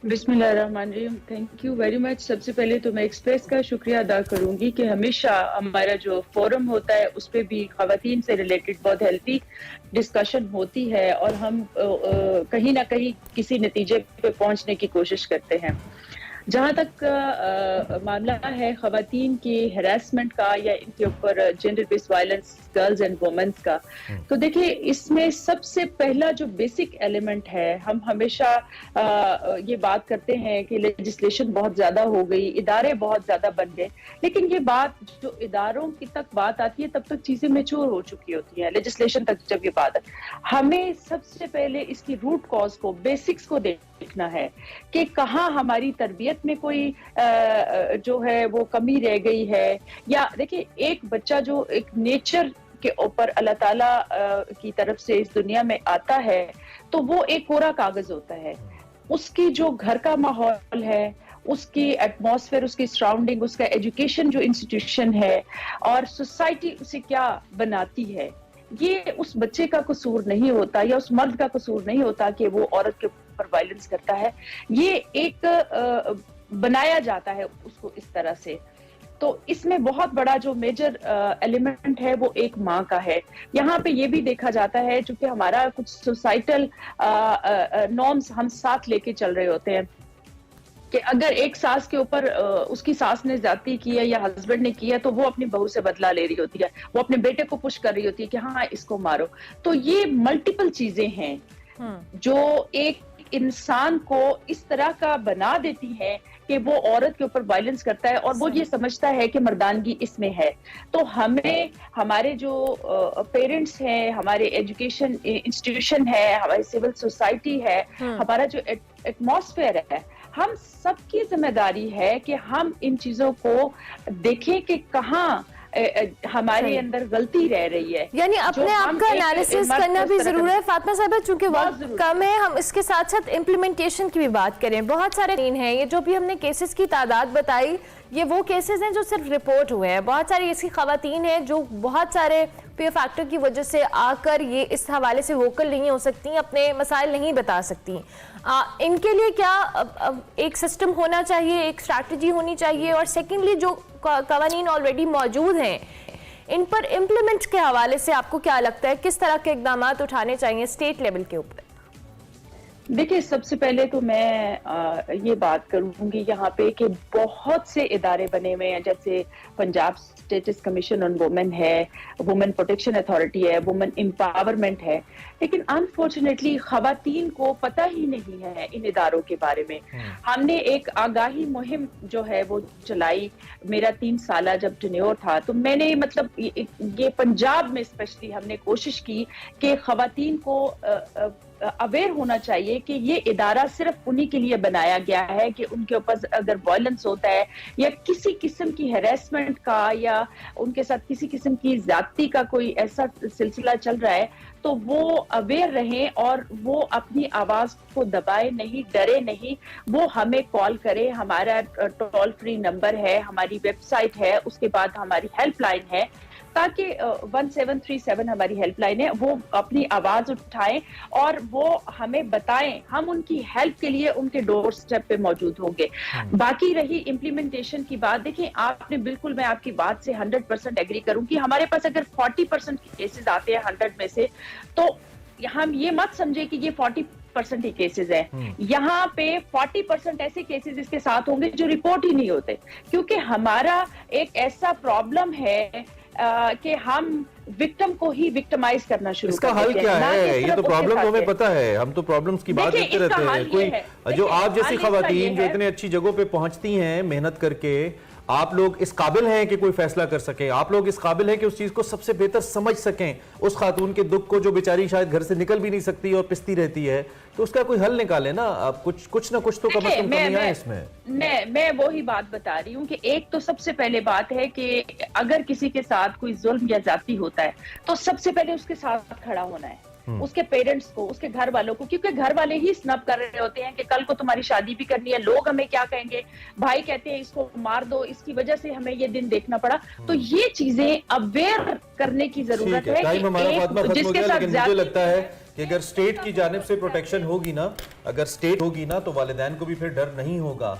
बिस्मिल्लाहिर्रहमानिर्रहीम, थैंक यू वेरी मच। सबसे पहले तो मैं एक्सप्रेस का शुक्रिया अदा करूंगी कि हमेशा हमारा जो फोरम होता है उस पर भी खवातीन से रिलेटेड बहुत हेल्थी डिस्कशन होती है और हम कहीं ना कहीं किसी नतीजे पे पहुंचने की कोशिश करते हैं। जहाँ तक मामला है खवातीन की हरासमेंट का या इनके ऊपर gender based violence girls and womens का, तो देखिए इसमें सबसे पहला जो बेसिक एलिमेंट है, हम हमेशा ये बात करते हैं कि लेजिस्लेशन बहुत ज्यादा हो गई, इदारे बहुत ज्यादा बन गए, लेकिन ये बात जो इदारों की तक बात आती है तब तक चीजें मैच्योर हो चुकी होती हैं। लेजिस्लेशन तक जब ये बात है, हमें सबसे पहले इसकी रूट कॉज को, बेसिक्स को देखना है कि कहाँ हमारी तरबियत में कोई जो है वो कमी रह गई है। या देखिए एक बच्चा जो एक नेचर के ऊपर अल्लाह ताला की तरफ से इस दुनिया में आता है तो वो एक कोरा कागज होता है। उसकी जो घर का माहौल है, उसकी एटमॉस्फेयर, उसकी सराउंडिंग, उसका एजुकेशन जो इंस्टीट्यूशन है और सोसाइटी उसे क्या बनाती है, ये उस बच्चे का कसूर नहीं होता या उस मर्द का कसूर नहीं होता कि वो औरत के ऊपर वायलेंस करता है। ये एक बनाया जाता है उसको इस तरह से। तो इसमें बहुत बड़ा जो मेजर एलिमेंट है वो एक माँ का है। यहाँ पे ये भी देखा जाता है चूंकि हमारा कुछ सोसाइटल नॉर्म्स हम साथ लेके चल रहे होते हैं कि अगर एक सास के ऊपर उसकी सास ने ज्यादती की है या हस्बैंड ने किया तो वो अपनी बहू से बदला ले रही होती है, वो अपने बेटे को पुश कर रही होती है कि हाँ इसको मारो। तो ये मल्टीपल चीजें हैं जो एक इंसान को इस तरह का बना देती है कि वो औरत के ऊपर वायलेंस करता है और वो ये समझता है कि मर्दानगी इसमें है। तो हमें हमारे जो पेरेंट्स हैं, हमारे एजुकेशन इंस्टीट्यूशन है, हमारी सिविल सोसाइटी है, हमारा जो एटमॉस्फेयर है, हम सबकी जिम्मेदारी है कि हम इन चीजों को देखें कि कहाँ हमारे अंदर गलती रह रही है। यानी अपने आप का एनालिसिस करना भी जरूरी है फातिमा साहिबा, चूंकि वक्त कम है। हम इसके साथ साथ इम्प्लीमेंटेशन की भी बात करें। बहुत सारे हैं, ये जो भी हमने केसेस की तादाद बताई, ये वो केसेस हैं जो सिर्फ रिपोर्ट हुए हैं। बहुत सारी ऐसी खवातीन हैं जो बहुत सारे पीयर फैक्टर की वजह से आकर ये इस हवाले से वोकल नहीं हो सकती, अपने मसाइल नहीं बता सकती। इनके लिए क्या एक सिस्टम होना चाहिए, एक स्ट्रैटेजी होनी चाहिए? और सेकेंडली जो कवानीन ऑलरेडी मौजूद हैं इन पर इम्प्लीमेंट के हवाले से आपको क्या लगता है, किस तरह के इकदाम उठाने चाहिए स्टेट लेवल के ऊपर? देखिए, सबसे पहले तो मैं ये बात करूंगी यहाँ पे कि बहुत से इदारे बने हुए हैं, जैसे Punjab status commission on women है, वुमेन प्रोटेक्शन अथॉरिटी है, वुमेन एम्पावरमेंट है, लेकिन अनफॉर्चुनेटली खवातीन को पता ही नहीं है इन इदारों के बारे में। हमने एक आगाही मुहिम जो है वो चलाई, मेरा 3 साल जब टेन्योर था, तो मैंने मतलब ये पंजाब में स्पेशली हमने कोशिश की कि खवातीन को अवेयर होना चाहिए कि ये इदारा सिर्फ उन्हीं के लिए बनाया गया है कि उनके ऊपर अगर वायलेंस होता है या किसी किस्म की हैरेसमेंट का या उनके साथ किसी किस्म की ज्यादती का कोई ऐसा सिलसिला चल रहा है, तो वो अवेयर रहें और वो अपनी आवाज को दबाए नहीं, डरे नहीं, वो हमें कॉल करें। हमारा टोल फ्री नंबर है, हमारी वेबसाइट है, उसके बाद हमारी हेल्पलाइन है, ताकि 1737 हमारी हेल्पलाइन है, वो अपनी आवाज उठाएं और वो हमें बताएं, हम उनकी हेल्प के लिए उनके डोर स्टेप पे मौजूद होंगे। बाकी रही इम्प्लीमेंटेशन की बात, देखिए आपने बिल्कुल, मैं आपकी बात से 100% एग्री करूं कि हमारे पास अगर 40% केसेस आते हैं 100 में से, तो हम ये मत समझे कि ये 40% ही केसेस हैं। यहाँ पे 40% ऐसे केसेस इसके साथ होंगे जो रिपोर्ट ही नहीं होते, क्योंकि हमारा एक ऐसा प्रॉब्लम है कि हम विक्टिम को ही विक्टिमाइज करना शुरू इसका हल क्या है? ये तो प्रॉब्लम तो हमें पता है, हम तो प्रॉब्लम्स की बात करते रहते हैं। कोई जो आप जैसी खवातीन जो इतने अच्छी जगहों पे पहुंचती हैं मेहनत करके, आप लोग इस काबिल हैं कि कोई फैसला कर सके, आप लोग इस काबिल हैं कि उस चीज को सबसे बेहतर समझ सकें, उस खातून के दुख को जो बेचारी शायद घर से निकल भी नहीं सकती और पिसती रहती है, तो उसका कोई हल निकाले ना आप। कुछ ना कुछ तो कम से कम कमी है इसमें। मैं वो ही बात बता रही हूँ कि एक तो सबसे पहले बात है कि अगर किसी के साथ कोई जुल्म या जाती होता है तो सबसे पहले उसके साथ खड़ा होना है, उसके पेरेंट्स को, उसके घर वालों को, क्योंकि घर वाले ही स्नब कर रहे होते हैं कि कल को तुम्हारी शादी भी करनी है, लोग हमें क्या कहेंगे, भाई कहते हैं इसको मार दो, इसकी वजह से हमें ये दिन देखना पड़ा। तो ये चीजें अवेयर करने की जरूरत है कि जिसके साथ मुझे लगता है कि अगर स्टेट की जानिब से प्रोटेक्शन होगी ना, अगर स्टेट होगी ना, तो वालिदैन को भी फिर डर नहीं होगा।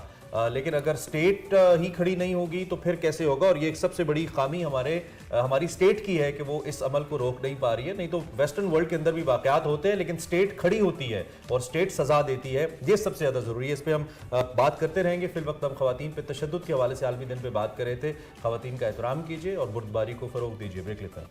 लेकिन अगर स्टेट ही खड़ी नहीं होगी तो फिर कैसे होगा? और ये एक सबसे बड़ी खामी हमारी स्टेट की है कि वो इस अमल को रोक नहीं पा रही है। नहीं तो वेस्टर्न वर्ल्ड के अंदर भी वाकयात होते हैं, लेकिन स्टेट खड़ी होती है और स्टेट सजा देती है, ये सबसे ज्यादा जरूरी है। इस पर हम बात करते रहेंगे। फिल वक्त हम खवातीन पे तशद्दुद के हवाले से आलमी दिन पे बात कर रहे थे। खवातीन का एहतराम कीजिए और बुर्दबारी को फरोग दीजिए। ब्रेक लेते हैं।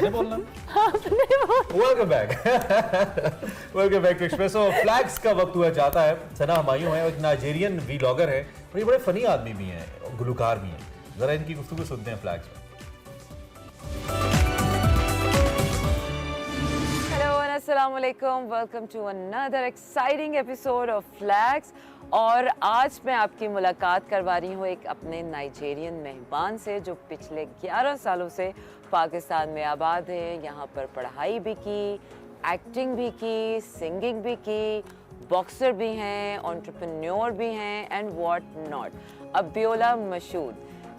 बोलना welcome back welcome back to Expresso. Flags का वक्त हुआ जाता है। सना हमायूं है, एक नाइजीरियन व्लॉगर है और ये बड़े फनी आदमी भी हैं, गुलकार भी हैं। जरा इनकी गुफ्तगू सुनते हैं फ्लैग्स में। हेलो अस्सलाम वालेकुम, welcome to another exciting episode of flags. और आज मैं आपकी मुलाकात करवा रही हूँ एक अपने नाइजीरियन मेहमान से जो पिछले 11 सालों से पाकिस्तान में आबाद है। यहाँ पर पढ़ाई भी की, एक्टिंग भी की, सिंगिंग भी की, बॉक्सर भी हैं, एंटरप्रेन्योर भी हैं and what not. Abiola Mashood,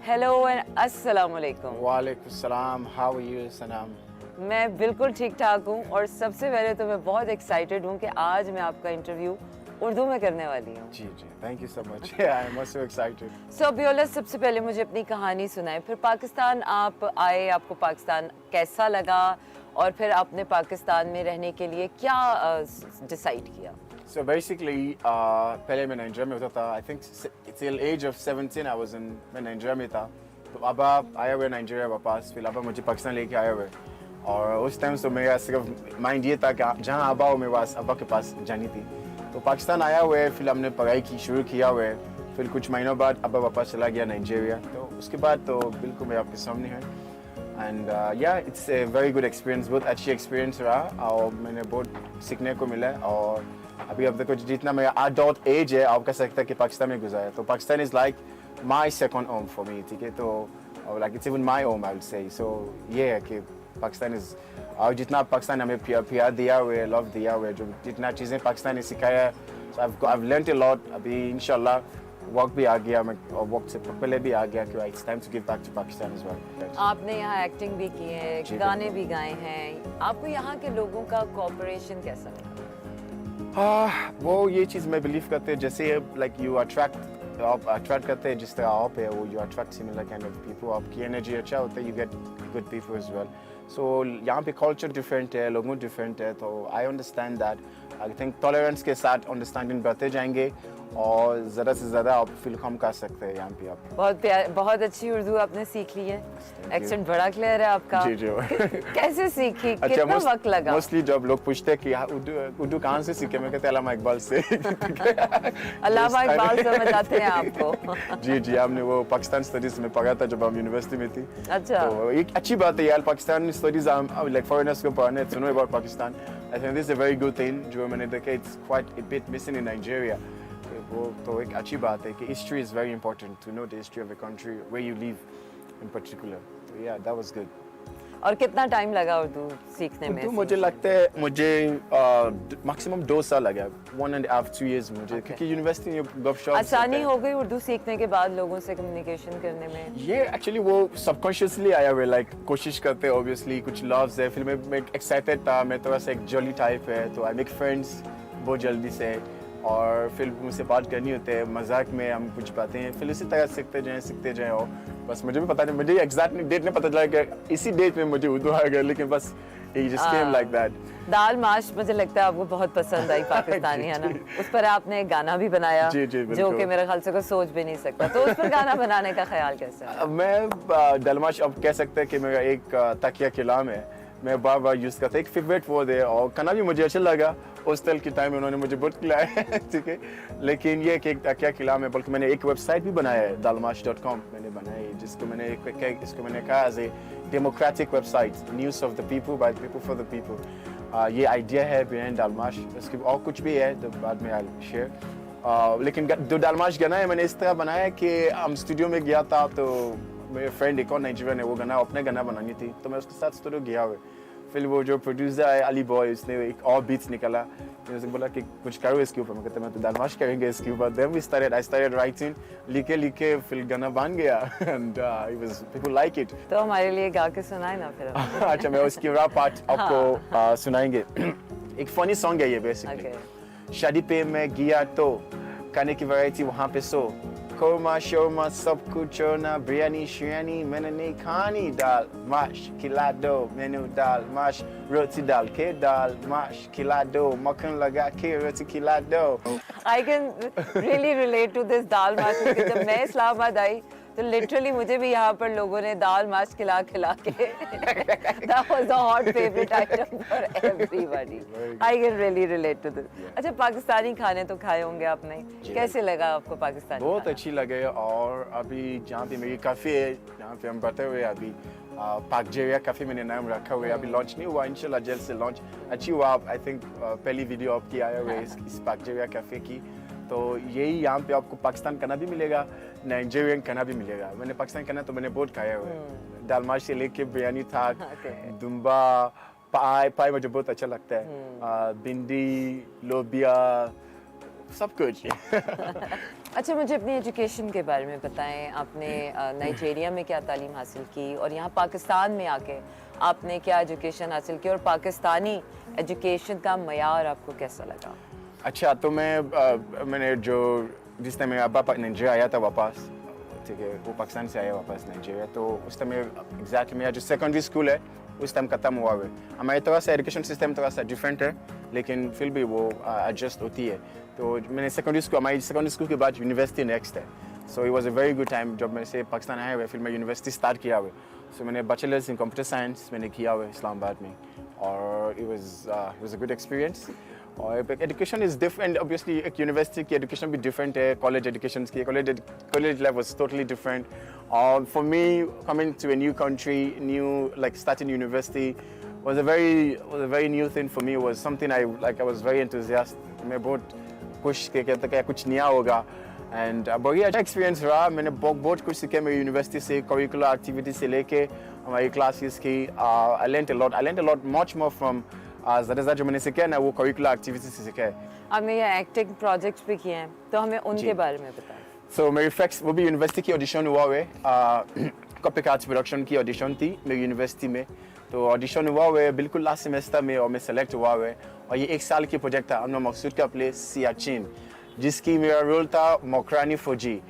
hello and अस्सलाम वालेकुम। वालेकुम सलाम, हाउ आर यू सनाम? मैं बिल्कुल ठीक ठाक हूँ और सबसे पहले तो मैं बहुत एक्साइटेड हूँ कि आज मैं आपका इंटरव्यू उर्दू में करने वाली हूँ। जी जी, thank you so much, I am so excited. So Abiola, सबसे पहले मुझे अपनी कहानी सुनाएं, फिर पाकिस्तान आप आए, आपको पाकिस्तान कैसा लगा और फिर आपने पाकिस्तान में रहने के लिए क्या डिसाइड किया? सो बेसिकली पहले मैं नाइजीरिया में होता था। I think till as of 17 I was in, मैं नाइजीरिया में था। तो अब आया हुए नाइजीरिया वापस, फिर अब मुझे पाकिस्तान लेके आया हुए। और उस टाइम तो मेरा सिर्फ माइंड ये था कि जहाँ अब्बा हो मेरे पास, अब्बा के पास जानी थी। तो पाकिस्तान आया हुआ है, फिर हमने पढ़ाई की शुरू किया हुआ है। फिर कुछ महीनों बाद अब्बा वापस चला गया नाइजीरिया। तो उसके बाद तो बिल्कुल मैं आपके सामने है। एंड या it's a very good experience, बहुत अच्छी एक्सपीरियंस रहा और मैंने बहुत सीखने को मिला। और अभी अब देखो जितना मेरा अडल्ट एज है, आप कह सकते हैं कि पाकिस्तान में गुजारा। तो Pakistan is like my second home for me, ठीक है? तो like it's even my home I would say. So ये है कि पाकिस्तान इज़, और जितना पाकिस्तान हमें प्यार दिया हुआ है, लव दिया हुआ है, जो जितना चीज़ें पाकिस्तान ने सिखाया है, so I've learned a lot। अभी इंशाल्लाह वक्त भी आ गया, मैं और वक्त से पहले भी आ गया कि it's time to give back to Pakistan as well। आपने यहाँ एक्टिंग भी की है, गाने भी गाए हैं, आपको यहाँ के लोगों का कोऑपरेशन कैसा लगा? वो ये चीज़ मैं बिलीव करते हैं जैसे लाइक यू अट्रैक्ट करते हैं जिस तरह आप है वो you attract similar kind of people आपकी एनर्जी अच्छा होता है you get good people as well so यहाँ पे कल्चर डिफरेंट है लोगों डिफरेंट है तो I understand that I think tolerance के साथ अंडरस्टैंडिंग बढ़ते जाएंगे और ज़्यादा से ज़्यादा आप फील कम कर सकते हैं यहाँ पे आप बहुत अच्छी उर्दू आपने सीख ली है एक्सेंट बड़ा क्लियर है आपका जी जी कैसे सीखी कितना वक्त लगा मोस्टली जब लोग पूछते हैं कि उर्दू कहाँ से सीखे मैं कहते अल्लामा इकबाल से अल्लामा इकबाल समझ आते हैं आपको जी जी हमने वो पाकिस्तान स्टडीज में पढ़ा था जब हम यूनिवर्सिटी में थी अच्छा तो एक अच्छी बात है यार पाकिस्तान स्टडीज लाइक फॉरेनर्स को पढ़ने सुनो about Pakistan I think this is a very good thing जो मैंने देखा it's quite a bit missing in Nigeria वो तो एक अच्छी बात है कि history is very important to know the history of the country where you live in particular तो या दैट वाज गुड और कितना टाइम लगा उर्दू सीखने में मुझे लगता है मुझे मैक्सिमम 2 साल लगा 1.5 2 years मुझे क्योंकि यूनिवर्सिटी में गपशप आसानी हो गई उर्दू सीखने के बाद लोगों से कम्युनिकेशन करने में ये एक्चुअली वो सबकॉन्शियसली आया हुआ लाइक कोशिश करते ऑब्वियसली कुछ लव्स है फिर मैं एक्साइटेड था मैं थोड़ा सा एक जॉली टाइप है तो आई मेक फ्रेंड्स बहुत जल्दी से और फिर मुझसे बात करनी होती है मजाक में हम कुछ बातें हैं फिर इसी तरह सीखते जाएं और बस मुझे भी पता नहीं मुझे एग्जैक्ट डेट नहीं पता चला कि इसी डेट में मुझे उर्दू आ गया लेकिन बस it just came like that दाल माश मुझे लगता है आपको बहुत पसंद आई पाकिस्तानी है ना उस पर आपने एक गाना भी बनाया जो कि मेरे ख्याल से कोई सोच भी नहीं सकता तो उस पर गाना बनाने का ख्याल कैसे है मैं दालमाश अब कह सकते हैं कि मेरा एक तकिया कलाम है मैं बार बार यूज़ करता एक फेवरेट वर्ड है और खाना भी मुझे अच्छा लगा हॉस्टल के टाइम में उन्होंने मुझे बहुत खिलाया ठीक है लेकिन ये एक क्या खिला में बल्कि मैंने एक वेबसाइट भी बनाया है dalmash.com मैंने बनाया है जिसको मैंने इसको मैंने कहा as a democratic website news of the people by people for the people ये आइडिया है बिहाइंड दालमाश इसके और कुछ भी है तो बाद में आई शेयर लेकिन जो दालमाश गाना है मैंने इस तरह बनाया कि हम स्टूडियो में गया था तो मेरे फ्रेंड एक और नाइजीरियन है वो गाना अपने गाना बनानी थी तो मैं उसके साथ स्टूडियो गया हुआ फिर वो जो प्रोड्यूसर है अली बॉय उसने एक और बीट्स निकाला मैंने उसको बोला कि कुछ करो इसके ऊपर मैं कहता मैं तो दालमाश करेंगे इसके ऊपर देन वी स्टार्टेड राइटिंग लिखे फिर गाना बन गया and it was people like it तो हमारे लिए गा के सुनाए ना फिर अच्छा मैं उसकी रैप पार्ट आपको सुनाएंगे एक फनी सॉन्ग है ये बेसिकली शादी पे मैं गया तो खाने की वैरायटी वहाँ पे सो कोरमा शोरमा सब कुछ होना बिरयानी शियानी मैंने नहीं खानी दाल माश खिला दो मेनू दाल माश रोटी डाल के दाल माश खिला दो मक्खन लगा के रोटी खिला दो I can really relate to this दाल माश क्योंकि जब मैं इस्लामाबाद आई तो लिटरली मुझे भी यहाँ पर लोगों ने दाल माश खिला के that was the hot favorite item for everybody. I can really relate to this. अच्छा पाकिस्तानी खाने तो खाए होंगे आपने कैसे लगा आपको पाकिस्तानी बहुत अच्छी लगे और अभी जहाँ पे मेरी काफ़े है जहाँ पे हम बैठे हुए अभी पाकजेरिया काफ़े मैंने नाम रखा हुआ है अभी लॉन्च नहीं हुआ इंशाल्लाह जल्द से लॉन्च अच्छी हुआ आई थिंक पहली वीडियो आपकी आया हुआ है इस पाकजेरिया कैफ़े की तो यही यहाँ पे आपको पाकिस्तान खाना भी मिलेगा नाइजीरियन खाना भी मिलेगा मैंने पाकिस्तान खाना तो मैंने बहुत खाया हुआ है दालमाश से लेके बिरयानी था दुम्बा पाई मुझे बहुत अच्छा लगता है भिंडी लोबिया सब कुछ अच्छा मुझे अपनी एजुकेशन के बारे में बताएं आपने नाइजीरिया में क्या तालीम हासिल की और यहाँ पाकिस्तान में आके आपने क्या एजुकेशन हासिल की और पाकिस्तानी एजुकेशन का मयार आपको कैसा लगा अच्छा तो मैंने जो जिस टाइम मेरा अब्बा नाइजीरिया आया था वापस ठीक है वो पाकिस्तान से आया वापस नाइजीरिया तो उस टाइम एग्जैक्टली मेरा जो सेकेंडरी स्कूल है उस टाइम खत्म हुआ है हमारे थोड़ा सा एजुकेशन सिस्टम थोड़ा सा डिफरेंट है लेकिन फिर भी वो एडजस्ट होती है तो मैंने हमारी सेकेंडरी स्कूल के बाद यूनिवर्सिटी नेक्स्ट है so it was a very good time जब मैं से पाकिस्तान आया हुआ फिर मैं यूनिवर्सिटी स्टार्ट किया हुआ सो मैंने बैचलर्स इन कंप्यूटर साइंस मैंने किया हुआ इस्लामाबाद में और it was a good experience और एजुकेशन इज डिफरेंट ऑब्वियसली एक यूनिवर्सिटी की एजुकेशन भी डिफरेंट है कॉलेज एजुकेशन की college life was totally different और for me coming to a new country new like starting university was a very new thing for me was something I was very enthusiastic मैं बहुत खुश के कहता कि कुछ नया होगा एंड बहुत अच्छा एक्सपीरियंस रहा मैंने बहुत कुछ सीखा मेरी यूनिवर्सिटी से करिकुलर एक्टिविटी से लेके हमारी क्लासेस की I learned a lot much more from ज़्यादा जो मैंने सीखा ना वो करिकुलर एक्टिविटी से सीखा है आपने ये एक्टिंग प्रोजेक्ट्स भी किए हैं तो हमें उनके बारे में बताएं So मेरी फैक्ट्स वो भी यूनिवर्सिटी की ऑडिशन हुआ है कॉपीकैट्स प्रोडक्शन की ऑडिशन थी मेरी यूनिवर्सिटी में, तो ऑडिशन हुआ हुआ है बिल्कुल लास्ट सेमेस्टर में और मैं सेलेक्ट हुआ हुआ है। और ये 1 साल की प्रोजेक्ट था अमना मकसूद का प्ले सियाचिन, जिसकी मेरा रोल था मोकरानी फौजी।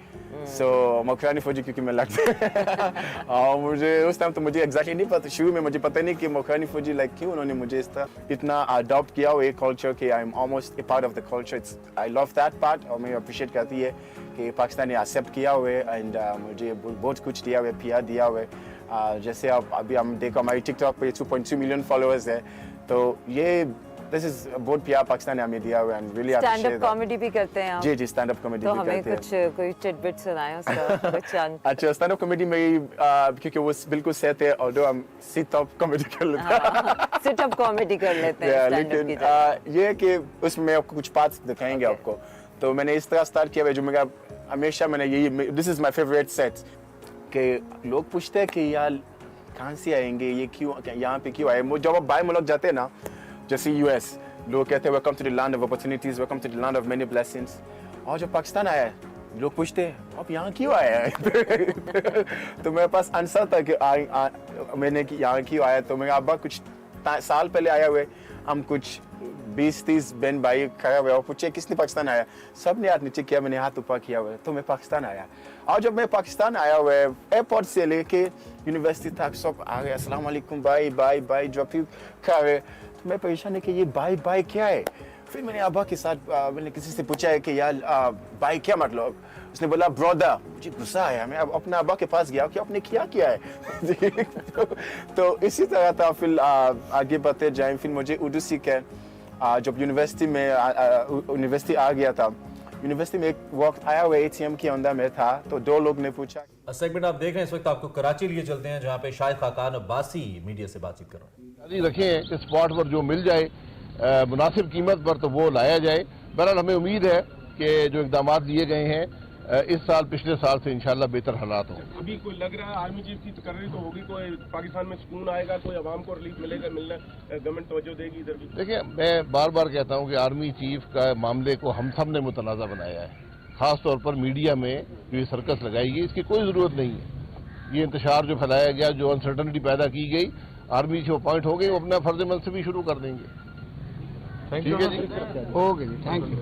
सो मोकरानी फौजी क्योंकि मैं लगता और मुझे उस टाइम तो मुझे एग्जैक्टली नहीं पता, शुरू में मुझे पता नहीं कि मोकरानी फौजी लाइक क्यों उन्होंने मुझे इस तरह इतना अडॉप्ट किया हुआ एक कल्चर कि I am almost A part of the culture. I love that part और मैं अप्रिशिएट करती है कि पाकिस्तान ने एक्सेप्ट किया हुआ है एंड मुझे बहुत कुछ दिया हुआ है, पिया दिया हुआ है। जैसे अब अभी हम देखो हमारी टिकटॉक पे 2.2 मिलियन फॉलोअर्स है, तो ये दिस इज बहुत प्यार पाकिस्तान ने हमें दिया हुआ है and really appreciate. Stand up comedy भी करते हैं आप? जी जी स्टैंड अप कॉमेडी तो भी करते हैं। हमें कोई टिडबिट सुनाएं उसका कुछ चंक। अच्छा स्टैंड अप कॉमेडी में क्योंकि वो बिल्कुल सेट है और हम सिट अप कॉमेडी कर लेते हैं। सिट अप कॉमेडी कर लेते हैं स्टैंड अप की जगह। ये कि उसमें आपको कुछ पार्ट्स दिखाएंगे आपको, तो मैंने इस तरह स्टार्ट किया है जो मेरा हमेशा मैंने यही this is my favourite set कि लोग पूछते हैं कि यार कहाँ से आएंगे, ये क्यों यहाँ पे क्यों आए। जब आप बाहर मुल्क जाते हैं ना जैसे यूएस, लोग कहते हैं welcome to the land of opportunities, welcome to the land of many blessings. और जब पाकिस्तान आया है लोग पूछते हैं आप यहाँ क्यों आए हैं तो मेरे पास आंसर था कि मैंने यहाँ क्यों आया। तो मेरा अब्बा कुछ साल पहले आया हुए, हम कुछ 20-30 बहन भाई खड़ा हुए और पूछे किसने पाकिस्तान आया, सब ने हाथ नीचे किया, मैंने हाथ ऊपर किया हुआ है, तो मैं पाकिस्तान आया। और जब मैं पाकिस्तान आया हुआ है एयरपोर्ट से लेके यूनिवर्सिटी तक सब आ गए, अस्सलाम वालेकुम बाय बाय बाय, जो फिर खा रहे, तो मैं परेशान है कि ये बाय बाय क्या है। फिर मैंने अब्बा के साथ मैंने किसी से पूछा है कि यार बाय क्या मतलब, उसने बोला ब्रदर। मुझे गुस्सा आया, मैं अपने अब्बा के पास गया कि आपने क्या है तो इसी तरह था। फिर आगे बढ़ते जाए, फिर मुझे उर्दू सीखे। जब यूनिवर्सिटी में यूनिवर्सिटी आ गया था, यूनिवर्सिटी में एक वक्त आया हुआ ATM के अंदर में था, तो 2 लोग ने पूछा। सेगमेंट आप देख रहे हैं इस वक्त, आपको कराची लिए चलते हैं जहां पे शाहिद खाकान अब्बासी मीडिया से बातचीत कर रहे हैं। रखें इस स्पॉट पर जो मिल जाए मुनासिब कीमत पर तो वो लाया जाए। बहरहाल हमें उम्मीद है कि जो इकदाम लिए गए हैं इस साल पिछले साल से इंशाल्लाह बेहतर हालात हों। अभी कोई लग रहा है आर्मी चीफ की तकरीर तो होगी, कोई पाकिस्तान में सुकून आएगा, कोई अवाम को रिलीफ मिलेगा, गवर्नमेंट तवज्जो देगी इधर भी। देखिए मैं बार बार कहता हूँ कि आर्मी चीफ का मामले को हम सब ने मुतनाज़ा बनाया है, खास तौर पर मीडिया में जो ये सर्कस लगाई गई इसकी कोई ज़रूरत नहीं है। ये इंतशार जो फैलाया गया, जो अनसर्टनिटी पैदा की गई, आर्मी चीफ अपॉइंट हो गई, वो अपना फर्ज मनसबी शुरू कर देंगे। ठीक है जी, ओके जी, थैंक यू।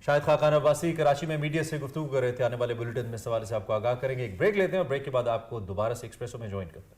शाहिद खाकान अब्बासी कराची में मीडिया से गुफ्तगू कर रहे थे। आने वाले बुलेटिन में इस हवाले से आपको आगाह करेंगे। एक ब्रेक लेते हैं और ब्रेक के बाद आपको दोबारा से एक्सप्रेसो में ज्वाइन करते हैं।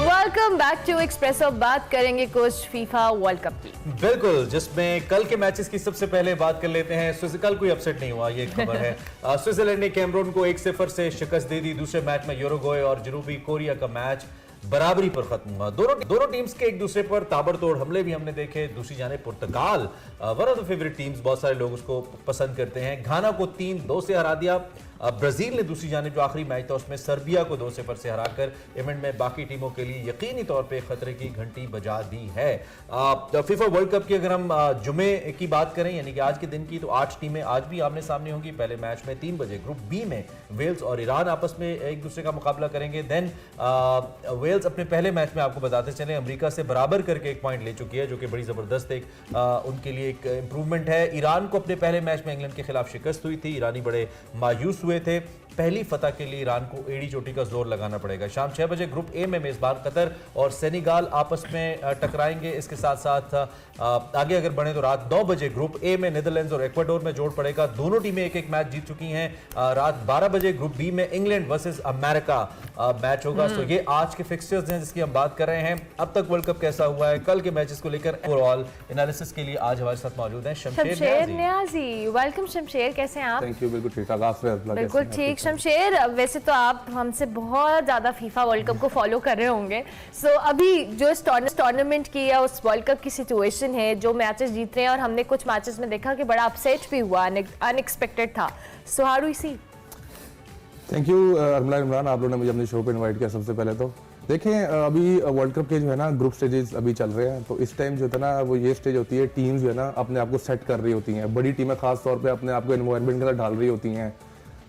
Welcome back to Expresso. बात करेंगे कुछ फीफा वर्ल्ड कप की, बिल्कुल, जिसमें कल के मैचेस की सबसे पहले बात कर लेते हैं। कल कोई अपसेट नहीं हुआ, ये खबर है। स्विट्जरलैंड ने कैमरून को 1-0 से शिकस्त दे दी। दूसरे मैच में यूरुग्वे और जनूबी कोरिया का मैच बराबरी पर खत्म हुआ। दोनों टीम्स के एक दूसरे पर ताबड़तोड़ हमले भी हमने देखे। दूसरी जाने पुर्तगाल, one of the favourite teams, बहुत सारे लोग उसको पसंद करते हैं, घाना को 3-2 से हरा दिया। ब्राजील ने दूसरी जाने जो आखिरी मैच था उसमें सर्बिया को 2-0 से हराकर इवेंट में बाकी टीमों के लिए यकीनी तौर पे खतरे की घंटी बजा दी है। फीफा वर्ल्ड कप की अगर हम जुमे की बात करें, यानी कि आज के दिन की, तो 8 टीमें आज भी आमने सामने होंगी। पहले मैच में 3 बजे ग्रुप बी में वेल्स और ईरान आपस में एक दूसरे का मुकाबला करेंगे। देन वेल्स अपने पहले मैच में, आपको बताते चले, अमेरिका से बराबर करके 1 पॉइंट ले चुकी है, जो कि बड़ी जबरदस्त एक उनके लिए एक इंप्रूवमेंट है। ईरान को अपने पहले मैच में इंग्लैंड के खिलाफ शिकस्त हुई थी, ईरानी बड़े मायूस हुए थे। पहली फतह के लिए ईरान को एड़ी चोटी का जोर लगाना पड़ेगा। शाम 6 बजे ग्रुप ए में मेजबान कतर और सेनेगाल आपस में टकराएंगे। इसके साथ साथ आगे अगर बढ़े तो रात 9 बजे ग्रुप ए में नीदरलैंड्स और इक्वाडोर में जोड़ पड़ेगा। दोनों टीमें 1-1 मैच जीत चुकी हैं। रात 12 बजे ग्रुप बी में इंग्लैंड वर्सेस अमेरिका मैच होगा। तो ये आज के फिक्सचर्स हैं जिसकी हम बात कर रहे हैं। अब तक वर्ल्ड कप कैसा हुआ है, कल के मैचेस को लेकर ओवरऑल एनालिसिस के लिए आज हमारे साथ मौजूद हैं शमशेर नियाजी। वेलकम शमशेर, कैसे हैं आप? थैंक यू, बिल्कुल ठीक ठाक। बिल्कुल ठीक शमशेर, वैसे तो आप हमसे बहुत ज़्यादा फीफा वर्ल्ड कप को फॉलो कर रहे होंगे। सो अभी जो इस टूर्नामेंट की या उस वर्ल्ड कप की सिचुएशन है, जो मैचेस जीत रहे हैं, और हमने कुछ मैचेस में देखा कि बड़ा अपसेट भी हुआ, अनएक्सपेक्टेड था। So how do you see? Thank you Armala Imran, आप लोगों ने मुझे अपने शो पे इनवाइट किया। सबसे पहले तो देखें, अभी वर्ल्ड कप के जो है ना ग्रुप स्टेजेस अभी चल रहे हैं, तो इस टाइम जो है ना वो ये स्टेज होती है, टीम्स जो है ना अपने आप को सेट कर रही होती हैं। बड़ी टीमें खास तौर पे अपने आप को एनवायरनमेंट के अंदर ढाल रही होती हैं।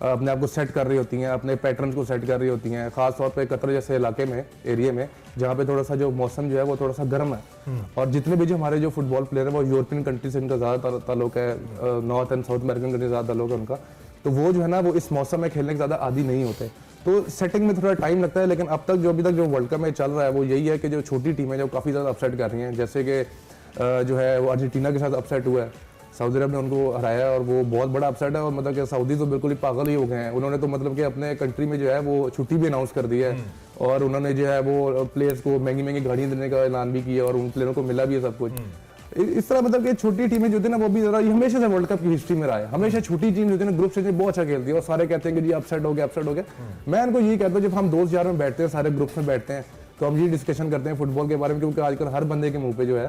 अपने आप को सेट कर रही होती हैं, अपने पैटर्न्स को सेट कर रही होती हैं, खास तौर पे कतर जैसे इलाके में, एरिया में, जहाँ पे थोड़ा सा जो मौसम जो है वो थोड़ा सा गर्म है। और जितने भी जो हमारे जो फुटबॉल प्लेयर हैं वो यूरोपियन कंट्री से इनका ज़्यादा ताल्लुक है, north and south American country ज़्यादा ताल्लुक है उनका, तो वो जो है ना वो इस मौसम में खेलने के ज़्यादा आदी नहीं होते, तो सेटिंग में थोड़ा टाइम लगता है। लेकिन अब तक जो अभी तक जो वर्ल्ड कप में चल रहा है वो यही है कि जो छोटी टीमें जो काफ़ी ज़्यादा अपसेट कर रही हैं, जैसे कि जो है वो अर्जेंटीना के साथ अपसेट हुआ है, सऊदी अरब ने उनको हराया और वो बहुत बड़ा अपसेट है। और मतलब कि सऊदी तो बिल्कुल ही पागल ही हो गए हैं, उन्होंने तो मतलब कि अपने कंट्री में जो है वो छुट्टी भी अनाउंस कर दी है और उन्होंने जो है वो प्लेयर्स को महंगी महंगी गाड़ियाँ देने का ऐलान भी किया और उन प्लेयरों को मिला भी है सब कुछ। इस तरह मतलब कि छोटी टीमें जो थी ना वो भी जरा, ये हमेशा से वर्ल्ड कप की हिस्ट्री में रहा है, हमेशा छोटी टीम जो थी ना ग्रुप स्टेज में बहुत अच्छा खेलती है और सारे कहते हैं कि जी अपसेट हो गया। मैं इनको यही कहता हूँ, जब हम दोस्त यार में बैठते हैं, सारे ग्रुप्स में बैठते हैं, तो हम ये डिस्कशन करते हैं फुटबॉल के बारे में, क्योंकि आजकल हर बंदे के मुंह पे जो है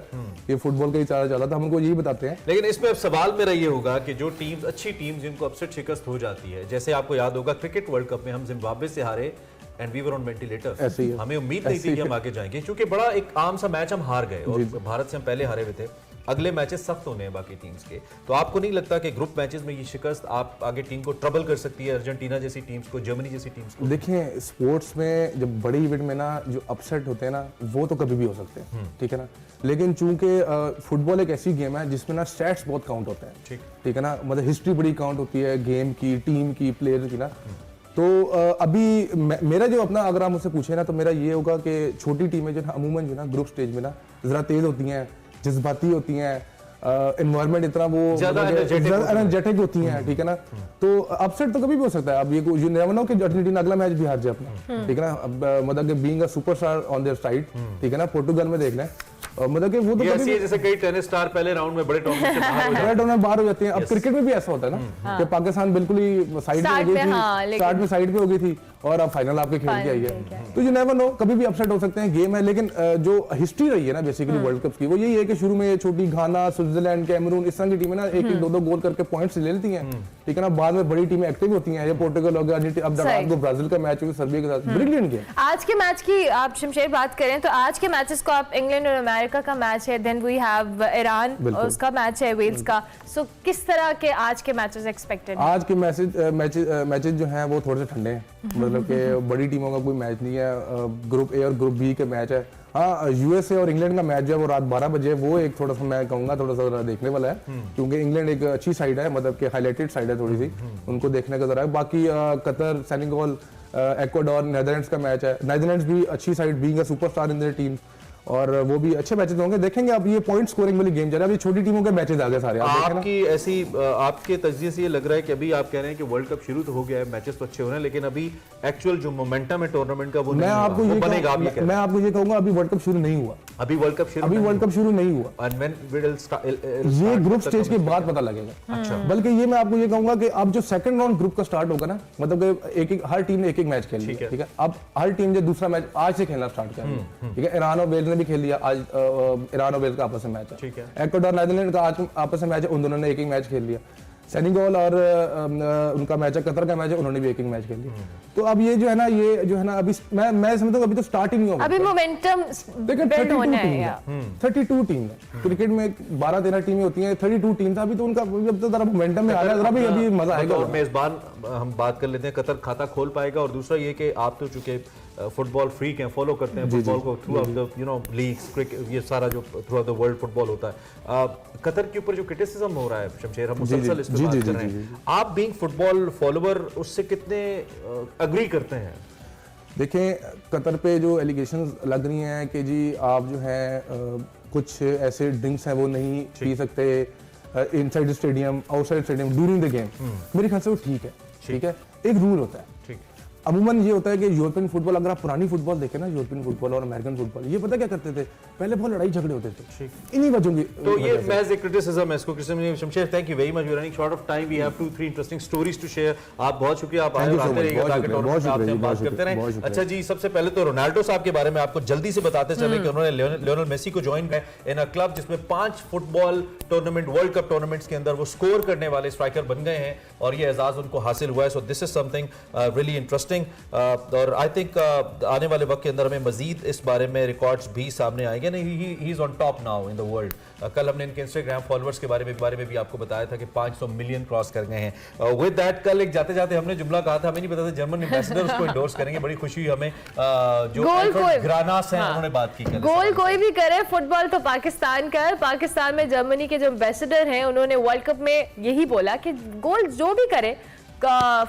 ये फुटबॉल का ही चारा चला था, हम उनको यही बताते हैं। लेकिन इसमें अब सवाल मेरा ये होगा कि जो टीम्स, अच्छी टीम्स जिनको अपसेट शिकस्त हो जाती है, जैसे आपको याद होगा क्रिकेट वर्ल्ड कप में हम जिम्बाब्वे से हारे and we were on ventilator, हमें उम्मीद नहीं थी कि हम आगे जाएंगे, क्योंकि बड़ा एक आम सा मैच हम हार गए और भारत से हम पहले हारे हुए थे। अगले मैचेस सख्त होने हैं बाकी टीम्स के, तो आपको नहीं लगता कि ग्रुप मैचेस में ये शिकस्त आप आगे टीम को ट्रबल कर सकती है, अर्जेंटीना जैसी टीम्स को, जर्मनी जैसी टीम्स को? देखिए स्पोर्ट्स में जब बड़े इवेंट में ना जो अपसेट होते हैं ना वो तो कभी भी हो सकते हैं, ठीक है ना, लेकिन चूंकि फुटबॉल एक ऐसी गेम है जिसमें ना स्टैट्स बहुत काउंट होते हैं, ठीक है ना, मतलब हिस्ट्री बड़ी काउंट होती है गेम की, टीम की, प्लेयर की ना। तो अभी मेरा जो अपना, अगर आप मुझसे पूछे ना, तो मेरा ये होगा कि छोटी टीमें जो ना अमूमन जो ना ग्रुप स्टेज में ना ज़रा तेज़ होती हैं, जज्बाती होती हैं, एनवायरनमेंट इतना वो एनर्जेटिक होती हैं, ठीक है ना, तो अपसेट तो कभी भी हो सकता है। अब ये यू नेवर नो कि अर्जेंटीना अगला मैच भी हार जाए अपना, ठीक है ना, मतलब कि being a superstar on their side, ठीक है ना, पोर्टुगल में देख लें, मतलब कि वो तो कभी जैसे कई टेनिस स्टार पहले राउंड में बड़े टूर्नामेंट से बाहर हो जाते हैं। अब क्रिकेट में भी ऐसा होता है ना कि पाकिस्तान बिल्कुल ही साइड पे हो गई थी, स्टार्ट में साइड पे हो गई थी और अब फाइनल आपके खेल के आई है, तो यू नेवर नो, कभी भी अपसेट हो सकते हैं, गेम है। लेकिन जो हिस्ट्री रही है ना बेसिकली वर्ल्ड कप की, वो यही है कि शुरू में छोटी घाना, स्विट्जरलैंड, कैमरून, इस तरह की टीमें ना एक दो गोल करके पॉइंट्स ले लेती हैं, ठीक है ना, बाद में बड़ी टीमें एक्टिव होती हैं, ये पोर्टुगल हो गया, अब रात को ब्राजील का मैच होगा सर्बिया के साथ, ब्रिलियंट गेम। आज के मैच की आप शमशेर बात करें तो आज के मैचेस को आप, इंग्लैंड और अमेरिका का मैच है, देन वी हैव ईरान, उसका मैच है, वेल्स का, सो किस तरह के आज के मैचेस एक्सपेक्टेड? आज के मैचेस जो हैं वो थोड़े से ठंडे हैं, मतलब कि बड़ी टीमों का कोई मैच नहीं है, ग्रुप ए और ग्रुप बी के मैच है। हाँ, यूएसए और इंग्लैंड का मैच जो है वो रात 12 बजे, वो एक थोड़ा सा मैं कहूँगा थोड़ा सा देखने वाला है, क्योंकि इंग्लैंड एक अच्छी साइड है, मतलब कि हाईलाइटेड साइड है थोड़ी सी, उनको देखने का जरा है। बाकी कतर, सेनेगल, इक्वाडोर, नीदरलैंड्स का मैच है, नीदरलैंड्स भी अच्छी side, being a superstar in their team, और वो भी अच्छे मैचेस होंगे, देखेंगे। अब ये पॉइंट स्कोरिंग वाली गेम जा रहा है, अभी छोटी टीमों के मैचेस आ गए सारे। आपकी ऐसी, आपके तजज़िये से ये लग रहा है कि अभी आप कह रहे हैं कि वर्ल्ड कप शुरू तो हो गया है, मैचेस तो अच्छे हो रहे हैं, लेकिन अभी एक्चुअल जो मोमेंटम है टूर्नामेंट का वो मैं आपको ये कहूंगा अभी वर्ल्ड कप शुरू नहीं हुआ, अभी वर्ल्ड कप शुरू नहीं हुआ, ये ग्रुप स्टेज के बाद पता लगेगा। अच्छा, बल्कि ये मैं आपको ये कहूंगा कि अब जो सेकंड राउंड ग्रुप का स्टार्ट होगा ना, मतलब एक हर टीम ने एक मैच खेल लिया, ठीक है, अब हर टीम जो दूसरा मैच आज से खेलना स्टार्ट कर, ठीक है, ईरान और वेल्स भी खेल लिया आज, ईरान और वेल्स का आपस में मैच है, ठीक है, इक्वाडोर नीदरलैंड का आज आपस में मैच है, उन दोनों ने एक मैच खेल लिया, सेनेगल और उनका मैच है, कतर का मैच है, उन्होंने भी एक मैच खेल लिया। तो अब ये जो है ना अभी मैं समझता हूँ अभी तो स्टार्ट ही नहीं होगा, अभी मोमेंटम देखिए 32 टीम है क्रिकेट में, 12-13 टीमें होती हैं, 32 टीम था अभी तो, उनका अब तो जरा मोमेंटम में आ रहा है, जरा भी अभी मजा आएगा। और मेजबान हम बात कर लेते हैं, कतर खाता खोल पाएगा, और दूसरा ये कि आप तो चूंकि फुटबॉल फ्रीक हैं, फॉलो करते हैं फुटबॉल को through out the you know leagues, cricket, ये सारा जो through out the world football होता है, कतर के ऊपर जो क्रिटिसिज्म हो रहा है शमशेर, हम मुसलसल इस पे बात कर रहे हैं, आप बीइंग फुटबॉल फॉलोअर उससे कितने अग्री करते हैं? देखिए कतर पे जो एलिगेशंस लग रही हैं कि जी आप जो है कुछ ऐसे ड्रिंक्स हैं वो नहीं पी सकते inside stadium, outside stadium, during the game, मेरे ख्याल से वो ठीक है, एक रूल होता है। अमूमन ये होता है कि यूरोपियन फुटबॉल, अगर आप पुरानी फुटबॉल देखें ना, यूरोपियन फुटबॉल और अमेरिकन फुटबॉल, ये पता क्या करते थे, पहले बहुत लड़ाई झगड़े होते थे इन्हीं वजहों की। तो ये महज एक क्रिटिसिज्म है, इसको Shamsher thank you very much, we are running short of time, we have 2-3 interesting stories to share. आप बहुत शुक्रिया, आप आए, आते रहिएगा ताकि टूर्नामेंट आपसे बात करते रहें। अच्छा जी, सबसे पहले तो रोनाल्डो साहब के बारे में आपको जल्दी से बताते चले कि उन्होंने लियोनेल मेसी को ज्वाइन किया इन अ क्लब जिसमें 5 football tournament, world cup tournaments के अंदर वो स्कोर करने वाले स्ट्राइकर बन गए हैं और ये एजाज उनको हासिल हुआ है। So this is something really interesting. Interesting और आई थिंक आने वाले वक्त के अंदर हमें मजीद इस बारे में रिकॉर्ड्स भी सामने आएंगे। नहीं, he is on top now in the world. कल हमने इनके इंस्टाग्राम फॉलोअर्स के बारे में भी आपको बताया था कि 500 मिलियन क्रॉस कर गए हैं। विद दैट कल एक जाते जाते हमने जुमला कहा था, हमें नहीं पता था जर्मन एम्बेसडर उसको इंडोर्स करेंगे। बड़ी खुशी हुई हमें जो ग्रानास हैं उन्होंने बात की। गोल कोई भी करे, फुटबॉल तो पाकिस्तान का है। पाकिस्तान में जर्मनी के जो एम्बेसडर हैं उन्होंने वर्ल्ड कप में यही बोला कि गोल जो भी करे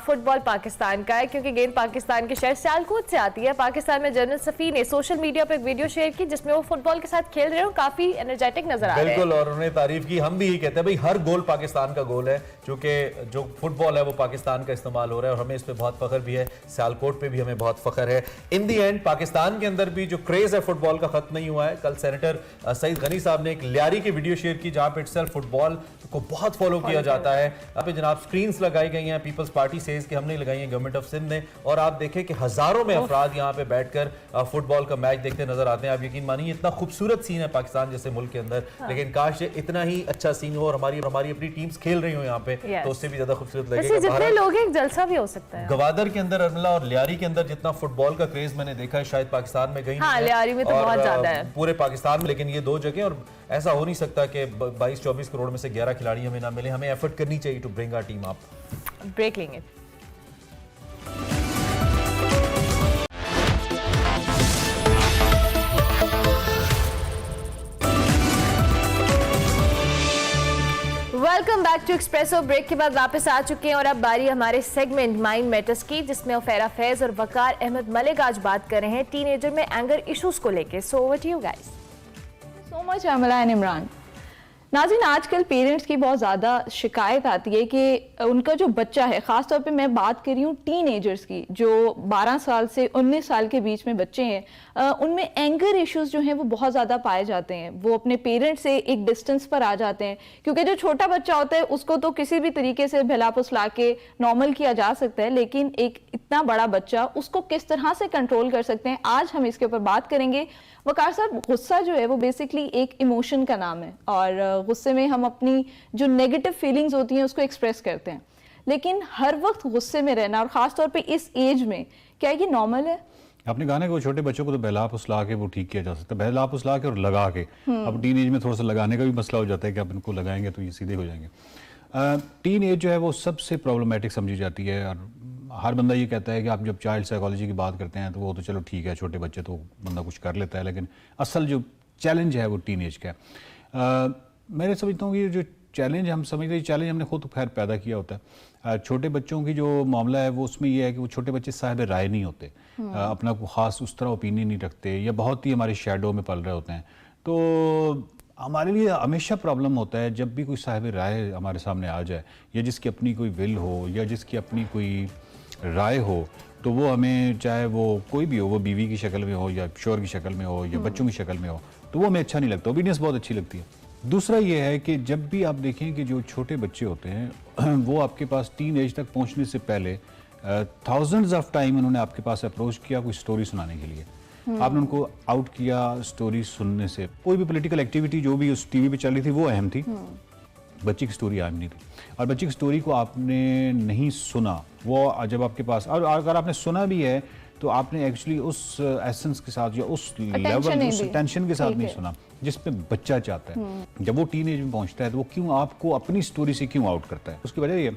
फुटबॉल पाकिस्तान का है, क्योंकि गेंद पाकिस्तान के शहर सियालकोट से आती है। पाकिस्तान में जनरल सफी ने सोशल मीडिया पर एक वीडियो शेयर की जिसमें वो फुटबॉल के साथ खेल रहे हैं और काफी एनर्जेटिक नजर आ रहे हैं। बिल्कुल, और उन्होंने तारीफ की। हम भी यही कहते हैं भाई हर गोल पाकिस्तान का गोल है, क्योंकि जो फुटबॉल है वो पाकिस्तान का इस्तेमाल हो रहा है और हमें इस पर बहुत फख्र भी है। सियालकोट पे भी हमें बहुत फख्र है। इन दी एंड पाकिस्तान के अंदर भी जो क्रेज है फुटबॉल का खत्म नहीं हुआ है। कल सेनेटर सईद गनी साहब ने एक लियारी की वीडियो शेयर की जहां पे इटसेल्फ फुटबॉल को बहुत फॉलो किया जाता है। यहाँ पे जनाब स्क्रीन्स लगाई गई हैं, पीपल्स पार्टी सेज कि हमने लगाई है गवर्नमेंट ऑफ सिंध ने, और आप देखें कि हजारों में अफराद यहाँ पे बैठकर फुटबॉल का मैच देखते नजर आते हैं। आप यकीन मानिए इतना खूबसूरत सीन है पाकिस्तान जैसे मुल्क के अंदर, लेकिन काश इतना ही अच्छा सीन हो और हमारी अपनी टीम्स खेल रही हो यहाँ पे, तो उससे भी ज्यादा खूबसूरत लगेगा। जितने लोग हैं जलसा भी हो सकता है। गवादर के अंदर अरमला और लियारी के अंदर जितना फुटबॉल का क्रेज मैंने देखा है शायद पाकिस्तान में कहीं नहीं है। लियारी में तो बहुत ज्यादा है पूरे पाकिस्तान में, लेकिन ये 2 जगह, और ऐसा हो नहीं सकता कि 22-24 करोड़ में से 11 खिलाड़ी हमें ना मिले। हमें एफर्ट करनी चाहिए to bring our team up. Break लेंगे। Welcome back to Expresso. Break के बाद वापस आ चुके हैं और अब बारी हमारे सेगमेंट माइंड मैटर्स की, जिसमें उफेरा फैज और वकार अहमद मलिक आज बात कर रहे हैं टीनेजर में एंगर इश्यूज को लेके। So over to you guys. So much Amla and Imran. नाज़रीन, आजकल पेरेंट्स की बहुत ज़्यादा शिकायत आती है कि उनका जो बच्चा है, ख़ास तौर पे मैं बात कर रही हूँ टीनेजर्स की, जो 12 साल से 19 साल के बीच में बच्चे हैं, उनमें एंगर इश्यूज जो हैं वो बहुत ज़्यादा पाए जाते हैं। वो अपने पेरेंट्स से एक डिस्टेंस पर आ जाते हैं, क्योंकि जो छोटा बच्चा होता है उसको तो किसी भी तरीके से भला फुसला के नॉर्मल किया जा सकता है, लेकिन एक इतना बड़ा बच्चा, उसको किस तरह से कंट्रोल कर सकते हैं, आज हम इसके ऊपर बात करेंगे। वकार साहब, गुस्सा जो है वो बेसिकली एक इमोशन का नाम है और गुस्से में हम अपनी जो नेगेटिव फीलिंग्स होती हैं उसको एक्सप्रेस करते हैं, लेकिन हर वक्त गुस्से में रहना और ख़ास तौर पे इस एज में, क्या ये नॉर्मल है? आपने कहा ना कि वो छोटे बच्चों को तो बहला फुसला के वो ठीक किया जा सकता है, बहला फुसला के और लगा के। अब टीन एज में थोड़ा सा लगाने का भी मसला हो जाता है कि आप इनको लगाएंगे तो ये सीधे हो जाएंगे। टीन एज जो है वो सबसे प्रॉब्लमेटिक समझी जाती है और हर बंदा ये कहता है कि आप जब चाइल्ड साइकोलॉजी की बात करते हैं तो वो तो चलो ठीक है, छोटे बच्चे तो बंदा कुछ कर लेता है, लेकिन असल जो चैलेंज है वो टीन एज का है। मैं समझता हूँ कि जो चैलेंज हम समझते हैं, चैलेंज हमने खुद खैर पैदा किया होता है। छोटे बच्चों की जो मामला है वो उसमें ये है कि वो छोटे बच्चे साहिब राय नहीं होते, अपना को ख़ास उस तरह ओपिनियन नहीं रखते या बहुत ही हमारे शैडो में पल रहे होते हैं। तो हमारे लिए हमेशा प्रॉब्लम होता है जब भी कोई साहिब राय हमारे सामने आ जाए या जिसकी अपनी कोई विल हो या जिसकी अपनी कोई राय हो, तो वो हमें, चाहे वो कोई भी हो, वो बीवी की शक्ल में हो या शोहर की शक्ल में हो या बच्चों की शक्ल में हो, तो वो हमें अच्छा नहीं लगता। ओपिनियंस बहुत अच्छी लगती है। दूसरा ये है कि जब भी आप देखें कि जो छोटे बच्चे होते हैं वो आपके पास टीन एज तक पहुंचने से पहले थाउजेंड्स ऑफ टाइम उन्होंने आपके पास अप्रोच किया कोई स्टोरी सुनाने के लिए। आपने उनको आउट किया स्टोरी सुनने से। कोई भी पॉलिटिकल एक्टिविटी जो भी उस टीवी पे चल रही थी वो अहम थी, बच्ची की स्टोरी अहम नहीं थी। और बच्ची की स्टोरी को आपने नहीं सुना, वो जब आपके पास, और अगर आपने सुना भी है तो आपने एक्चुअली उस एसेंस के साथ या उस लेवल, उस टेंशन के साथ नहीं सुना जिसमें बच्चा चाहता है। जब वो टीन एज में पहुंचता है तो वो क्यों आपको अपनी स्टोरी से क्यों आउट करता है? उसकी वजह ये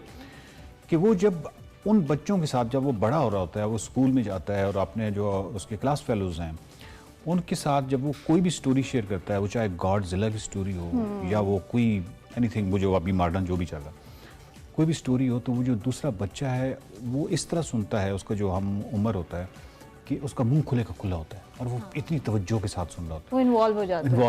कि वो जब उन बच्चों के साथ जब वो बड़ा हो रहा होता है, वो स्कूल में जाता है और अपने जो उसके क्लास फेलोज हैं उनके साथ जब वो कोई भी स्टोरी शेयर करता है, वो चाहे गॉडजिला की स्टोरी हो या वो कोई एनीथिंग, वो जो अभी मॉडर्न जो भी चल रहा, कोई भी स्टोरी हो, तो वो जो दूसरा बच्चा है वो इस तरह सुनता है, उसका जो हम उम्र होता है कि उसका मुंह खुले का खुला होता है और वो इतनी तवज्जो के साथ सुन रहा होता है, वो इन्वॉल्व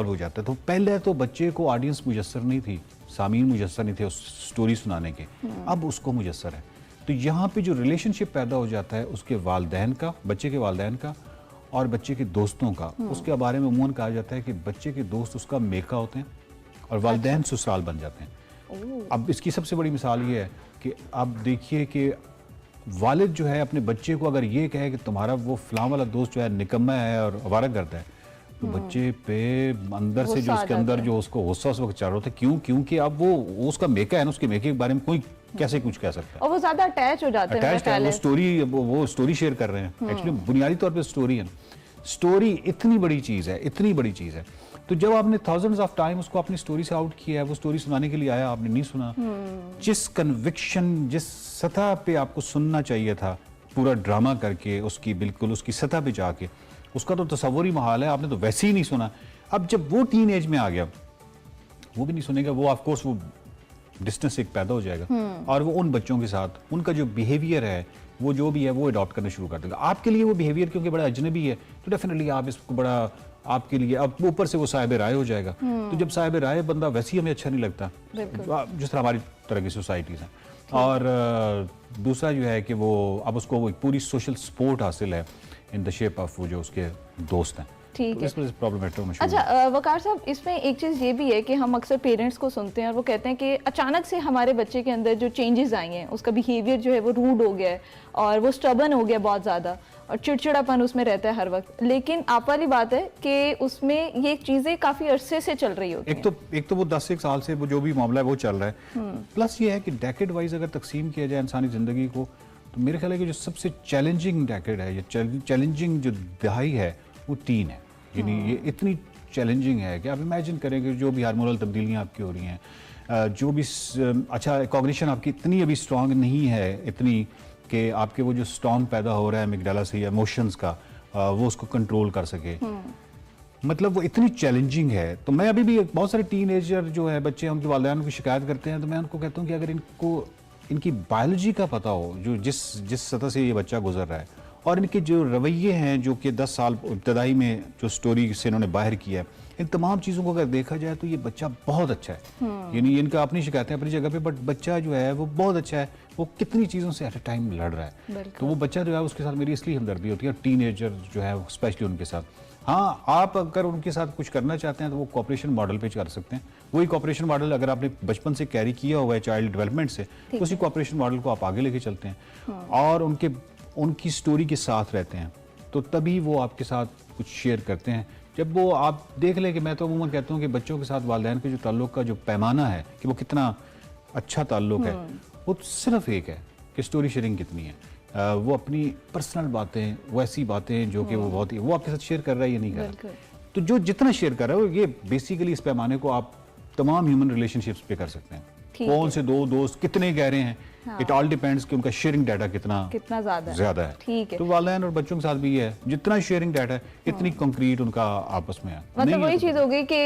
हो जाता है। तो पहले तो बच्चे को ऑडियंस मुयस्सर नहीं थी, सामीन मुयस्सर नहीं थे उस स्टोरी सुनाने के, अब उसको मुयस्सर है। तो यहाँ पे जो रिलेशनशिप पैदा हो जाता है उसके वालिदैन का, बच्चे के वालिदैन का और बच्चे के दोस्तों का, उसके बारे में उमूमन कहा जाता है कि बच्चे के दोस्त उसका मेका होते हैं और वालिदैन ससुराल बन जाते हैं। अब इसकी सबसे बड़ी मिसाल ये है कि आप देखिए कि वालिद जो है अपने बच्चे को अगर ये कहे कि तुम्हारा वो फलां वाला दोस्त जो है निकम्मा है और आवारा करता है, तो बच्चे पे अंदर से जो उसके अंदर जो उसको गुस्सा उस वक्त चल रहा होता है, क्यों? क्योंकि अब वो उसका मेका है ना, उसके मेके के बारे में कोई कैसे कुछ कह सकता है। और वो ज्यादा अटैच हो जाते हैं, अटैच है, वो स्टोरी शेयर कर रहे हैं। एक्चुअली बुनियादी तौर पे स्टोरी है, स्टोरी इतनी बड़ी चीज़ है, इतनी बड़ी चीज़ है। तो जब आपने थाउजेंड्स ऑफ टाइम उसको अपनी स्टोरी से आउट किया है, वो स्टोरी सुनाने के लिए आया, आपने नहीं सुना। जिस कन्विक्शन, जिस सतह पे आपको सुनना चाहिए था, पूरा ड्रामा करके उसकी बिल्कुल उसकी सतह पे जाके, उसका तो तसव्वुर ही महाल है, आपने तो वैसे ही नहीं सुना। अब जब वो टीन एज में आ गया, वो भी नहीं सुनेगा, वो ऑफ कोर्स वो डिस्टेंस एक पैदा हो जाएगा और वो उन बच्चों के साथ उनका जो बिहेवियर है, वो जो भी है वो अडॉप्ट करना शुरू कर देगा। आपके लिए वो बिहेवियर क्योंकि बड़ा अजनबी है, तो डेफिनेटली आप इसको बड़ा आपके लिए, अब ऊपर से वो साहिब राय हो जाएगा। तो जब साहिब राय बंदा वैसे ही हमें अच्छा नहीं लगता, जिस तरह हमारी तरह की सोसाइटीज़ हैं। और दूसरा जो है कि वो अब उसको एक पूरी सोशल सपोर्ट हासिल है इन द शेप ऑफ वो जो उसके दोस्त हैं। ठीक है, प्रॉब्लम। अच्छा वकार साहब, इसमें एक चीज़ ये भी है कि हम अक्सर पेरेंट्स को सुनते हैं और वो कहते हैं कि अचानक से हमारे बच्चे के अंदर जो चेंजेस आई हैं, उसका बिहेवियर जो है वो रूड हो गया है और वो स्टबन हो गया बहुत ज़्यादा और चिड़चिड़ापन उसमें रहता है हर वक्त। लेकिन आप वाली बात है कि उसमें ये चीज़ें काफ़ी अरसे से चल रही होती हैं। एक तो वो 10 साल से वो जो भी मामला है वो चल रहा है। प्लस ये है कि डेकेड वाइज अगर तकसीम किया जाए इंसानी ज़िंदगी को, तो मेरे ख्याल है कि जो सबसे चैलेंजिंग डेकेड है, ये चैलेंजिंग जो दहाई है वो टीन है। यानी ये इतनी चैलेंजिंग है कि आप इमेजिन करें कि जो भी हार्मोनल तब्दीलियाँ आपकी हो रही हैं, जो भी अच्छा कॉग्निशन आपकी इतनी अभी स्ट्रांग नहीं है, इतनी कि आपके वो जो स्टॉर्म पैदा हो रहा है अमिगडाला से इमोशंस का, वो उसको कंट्रोल कर सके, मतलब वो इतनी चैलेंजिंग है। तो मैं अभी भी बहुत सारे टीनेजर जो है बच्चे, उनके वालिदैन की शिकायत करते हैं, तो मैं उनको कहता हूँ कि अगर इनको इनकी बायोलॉजी का पता हो, जो जिस सतह से ये बच्चा गुजर रहा है, और इनके जो रवैये हैं जो कि 10 साल इब्तदाई में जो स्टोरी से इन्होंने बाहर किया है, इन तमाम चीज़ों को अगर देखा जाए तो ये बच्चा बहुत अच्छा है। यानी इनका अपनी शिकायतें अपनी जगह पे, बट बच्चा जो है वो बहुत अच्छा है, वो कितनी चीज़ों से एट अ टाइम लड़ रहा है। तो वो बच्चा जो है उसके साथ मेरी इसलिए हमदर्दी होती है, टीनेजर जो है स्पेशली उनके साथ। हाँ, आप अगर उनके साथ कुछ करना चाहते हैं तो वो कॉपरेशन मॉडल पे कर सकते हैं। वही कॉपरेशन मॉडल अगर आपने बचपन से कैरी किया हुआ है चाइल्ड डेवलपमेंट से, तो उसी कॉपरेशन मॉडल को आप आगे लेके चलते हैं और उनकी स्टोरी के साथ रहते हैं, तो तभी वो आपके साथ कुछ शेयर करते हैं। जब वो आप देख लें कि मैं तो अमूमन कहता हूँ कि बच्चों के साथ वालिदैन के जो ताल्लुक़ का जो पैमाना है कि वो कितना अच्छा ताल्लुक़ है, वो सिर्फ एक है कि स्टोरी शेयरिंग कितनी है। वो अपनी पर्सनल बातें, वैसी बातें जो कि वो बहुत ही वो आपके साथ शेयर कर रहा है या नहीं कर रहा, तो जो जितना शेयर कर रहा है वो ये बेसिकली इस पैमाने को आप तमाम ह्यूमन रिलेशनशिप्स पे कर सकते हैं। कौन से दो दोस्त कितने गहरे हैं, इट ऑल डिपेंड्स कि उनका शेयरिंग डाटा कितना ज्यादा है। ठीक है, तो वालिदैन और बच्चों के साथ भी है, जितना शेयरिंग डाटा है इतनी कंक्रीट उनका आपस में है। मतलब वही चीज हो गई कि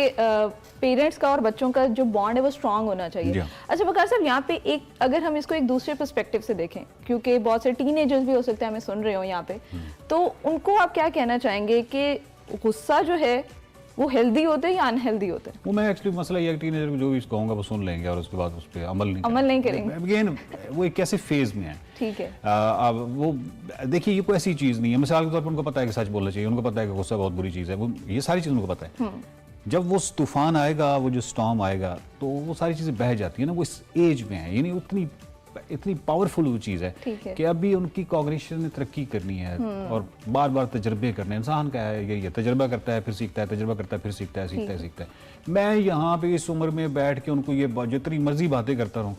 पेरेंट्स का और बच्चों का जो बॉन्ड है वो स्ट्रांग होना चाहिए। अच्छा वकार साहब, यहाँ पे एक अगर हम इसको एक दूसरे पर्सपेक्टिव से देखें, क्योंकि बहुत से टीनेजर्स भी हो सकते हैं हमें सुन रहे हो यहाँ पे, तो उनको आप क्या कहना चाहेंगे कि गुस्सा जो है वो हेल्दी होते हैं या अनहेल्दी होते हैं? वो मैं एक्चुअली मसला ये है कि टीनेजर को जो भी कहूँगा वो सुन लेंगे और उसके बाद उस पर अमल नहीं करेंगे। अगेन वो एक कैसे फेज में है। ठीक है, अब वो देखिए, ये कोई ऐसी चीज़ नहीं है, मिसाल के तौर पर उनको पता है कि सच बोलना चाहिए, उनको पता है कि गुस्सा बहुत बुरी चीज़ है, वो ये सारी चीज़ उनको पता है। जब वो तूफान आएगा, वो जो स्टॉर्म आएगा, तो वो सारी चीज़ें बह जाती है ना, वो इस एज में है, यानी इतनी पावरफुल वो चीज़ है कि अभी उनकी कॉग्निशन में तरक्की करनी है और बार बार तजर्बे करने। इंसान का है यही है, तजर्बा करता है फिर सीखता है, तजर्बा करता है फिर सीखता है, सीखता है। मैं यहाँ पे इस उम्र में बैठ के उनको ये जितनी मर्जी बातें करता रहूँ,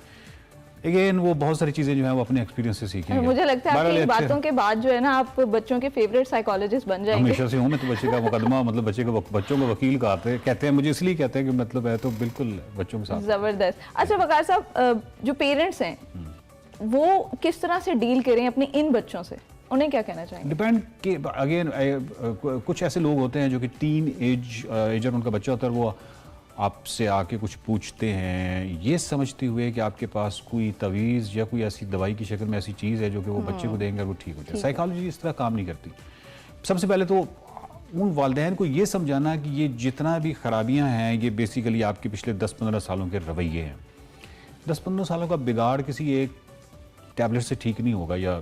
अगेन वो बहुत सारी चीज़ें जो है वो अपने एक्सपीरियंस से सीखेंगे। मुझे लगता है आपकी बातों के बाद जो है ना, आप बच्चों के फेवरेट साइकोलॉजिस्ट बन जाएंगे। हमेशा से हूँ मैं, तो बच्चे का मुकदमा मतलब बच्चों को वकील कहते हैं, मुझे इसलिए कहते हैं कि मतलब है तो बिल्कुल बच्चों के साथ जबरदस्त। अच्छा वकार साहब, जो पेरेंट्स हैं वो किस तरह से डील करें अपने इन बच्चों से, उन्हें क्या कहना चाहेंगे? डिपेंड कि अगेन कुछ ऐसे लोग होते हैं जो कि टीन एजर उनका बच्चा होता है, वो आपसे आके कुछ पूछते हैं ये समझते हुए कि आपके पास कोई तवीज़ या कोई ऐसी दवाई की शक्ल में ऐसी चीज़ है जो कि वो बच्चे को देंगे और वो ठीक हो जाए। साइकोलॉजी इस तरह काम नहीं करती। सबसे पहले तो उन वालिदैन को ये समझाना कि ये जितना भी खराबियाँ हैं ये बेसिकली आपके पिछले 10-15 सालों के रवैये हैं। 10-15 सालों का बिगाड़ किसी एक टैबलेट से ठीक नहीं होगा या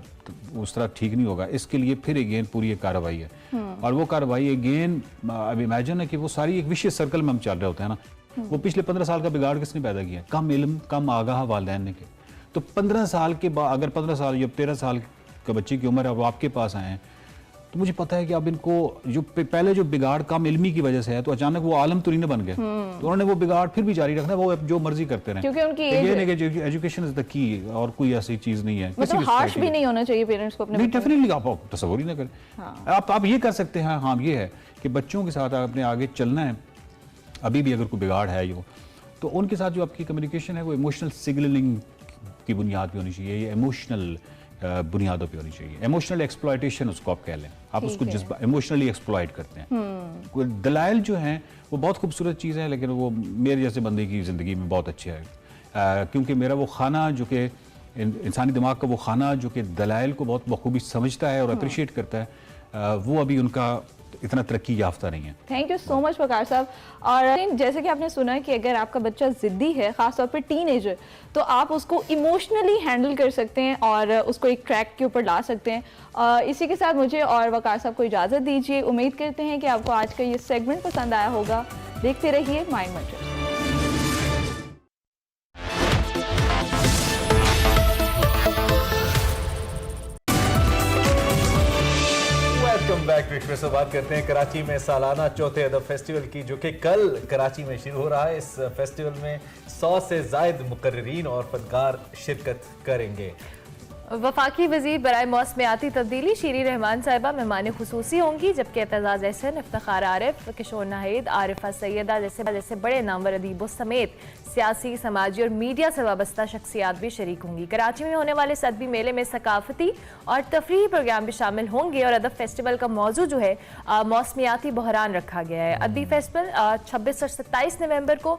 उस तरह ठीक नहीं होगा, इसके लिए फिर अगेन पूरी एक कार्रवाई है और वो कार्रवाई अगेन अब इमेजिन है कि वो सारी एक विशेष सर्कल में हम चल रहे होते हैं ना। वो पिछले 15 साल का बिगाड़ किसने पैदा किया? कम इल्म, कम आगाह वालिदैन ने किया। तो 15 साल के बाद अगर 15 साल या 13 साल का बच्चे की उम्र है वो आपके पास आए हैं, तो मुझे पता है कि अब इनको जो पहले जो बिगाड़ कम इल्मी की वजह से है, तो अचानक वो आलम तो नहीं बन गए, तो उन्होंने वो बिगाड़ फिर भी जारी रखना, वो जो मर्जी करते रहे, क्योंकि उनकी ये नहीं कि एजुकेशन इज द की और कोई ऐसी चीज नहीं है। मतलब हार्श भी नहीं होना चाहिए पेरेंट्स को अपने। डेफिनेटली आप तस्वुर ही ना करें। आप ये कर सकते हैं, हाँ ये है कि बच्चों के साथ आपने आगे चलना है, अभी भी अगर कोई बिगाड़ है यो, तो उनके साथ जो आपकी कम्युनिकेशन है वो इमोशनल सिग्नलिंग की बुनियाद पे होनी चाहिए, ये इमोशनल बुनियादों पे होनी चाहिए। इमोशनल एक्सप्लॉयटेशन उसको आप कह लें, आप उसको जज्बा इमोशनली एक्सप्लॉयट करते हैं। दलाइल जो हैं वो बहुत खूबसूरत चीज़ है, लेकिन वो मेरे जैसे बंदे की ज़िंदगी में बहुत अच्छे है, क्योंकि मेरा वो खाना जो कि इंसानी दिमाग का वो खाना जो कि दलाइल को बहुत बखूबी समझता है और अप्रिशिएट करता है, वो अभी उनका इतना तरक्की याफ्ता नहीं है। थैंक यू सो मच वकार साहब। और जैसे कि आपने सुना कि अगर आपका बच्चा ज़िद्दी है, ख़ासतौर पे टीनेजर, तो आप उसको इमोशनली हैंडल कर सकते हैं और उसको एक ट्रैक के ऊपर ला सकते हैं। इसी के साथ मुझे और वकार साहब को इजाज़त दीजिए। उम्मीद करते हैं कि आपको आज का ये सेगमेंट पसंद आया होगा। देखते रहिए mind matters. Welcome back to Expresso. बात करते हैं कराची में सालाना चौथे अदब फेस्टिवल की, जो कि कल कराची में शुरू हो रहा है। इस फेस्टिवल में 100 से ज़ायद मुकर्रिरीन और फनकार शिरकत करेंगे। वफाकी वज़ीर बराए मौसमियाती तब्दीली शीरी रहमान साहिबा मेहमान खुसूसी होंगी, जबकि एतजाज़ एहसन, इफ्तिखार आरिफ, किशोर नाहिद, आरिफा सैयदा जैसे बड़े नामवर अदीबों समेत सियासी, समाजी और मीडिया से वाबस्ता शख्सियात भी शरीक होंगी। कराची में होने वाले इस अदबी मेले में सकाफती और तफरीही प्रोग्राम भी शामिल होंगे और अदब फेस्टिवल का मौजू जो है मौसमियाती बहरान रखा गया है। अदबी फेस्टिवल 26 और 27 नवंबर को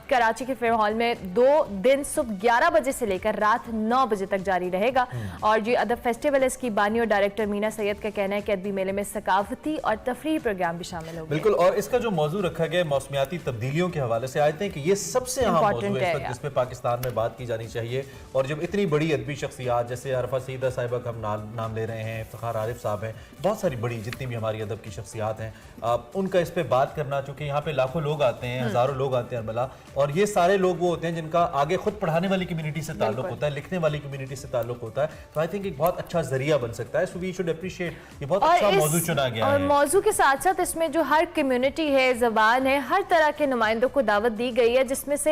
कराची के फेयर हॉल में 2 दिन सुबह 11 बजे से लेकर रात 9 बजे तक जारी रहेगा। और ये अदब फेस्टिवल इसकी बानी और डायरेक्टर मीना सैयद का कहना है कि अदबी मेले में सकाफती और तफरीही प्रोग्राम भी शामिल होंगे। बिल्कुल, और इसका जो मौजू रखा गया है मौसमियाती तब्दीलियों के हवाले से, आते हैं कि ये सबसे अहम मौजू है जिस पे पाकिस्तान में बात की जानी चाहिए। और जब इतनी बड़ी अदबी शख्सियात जैसे आरिफा सईदा साहिबा का हम नाम ले रहे हैं, इफ्तिखार आरिफ साहब हैं, बहुत सारी बड़ी जितनी भी हमारी अदब की शख्सियात हैं, उनका इस पे बात करना, चूंकि यहाँ पे लाखों लोग आते हैं, हज़ारों लोग आते हैं अरबला, और ये सारे लोग वो होते हैं जिनका आगे खुद पढ़ाने वाली कम्युनिटी से ताल्लुक होता है, लिखने वाली कम्युनिटी से ताल्लुक होता है। तो आई थिंक एक बहुत अच्छा जरिया बन सकता है। सो वी शुड अप्रिशिएट, ये बहुत अच्छा मौजू चुना गया है। और मौजू के साथ साथ इसमें जो हर कम्युनिटी है, ज़बान है, हर तरह के नुमाइंदों को दावत दी गई है, जिसमें से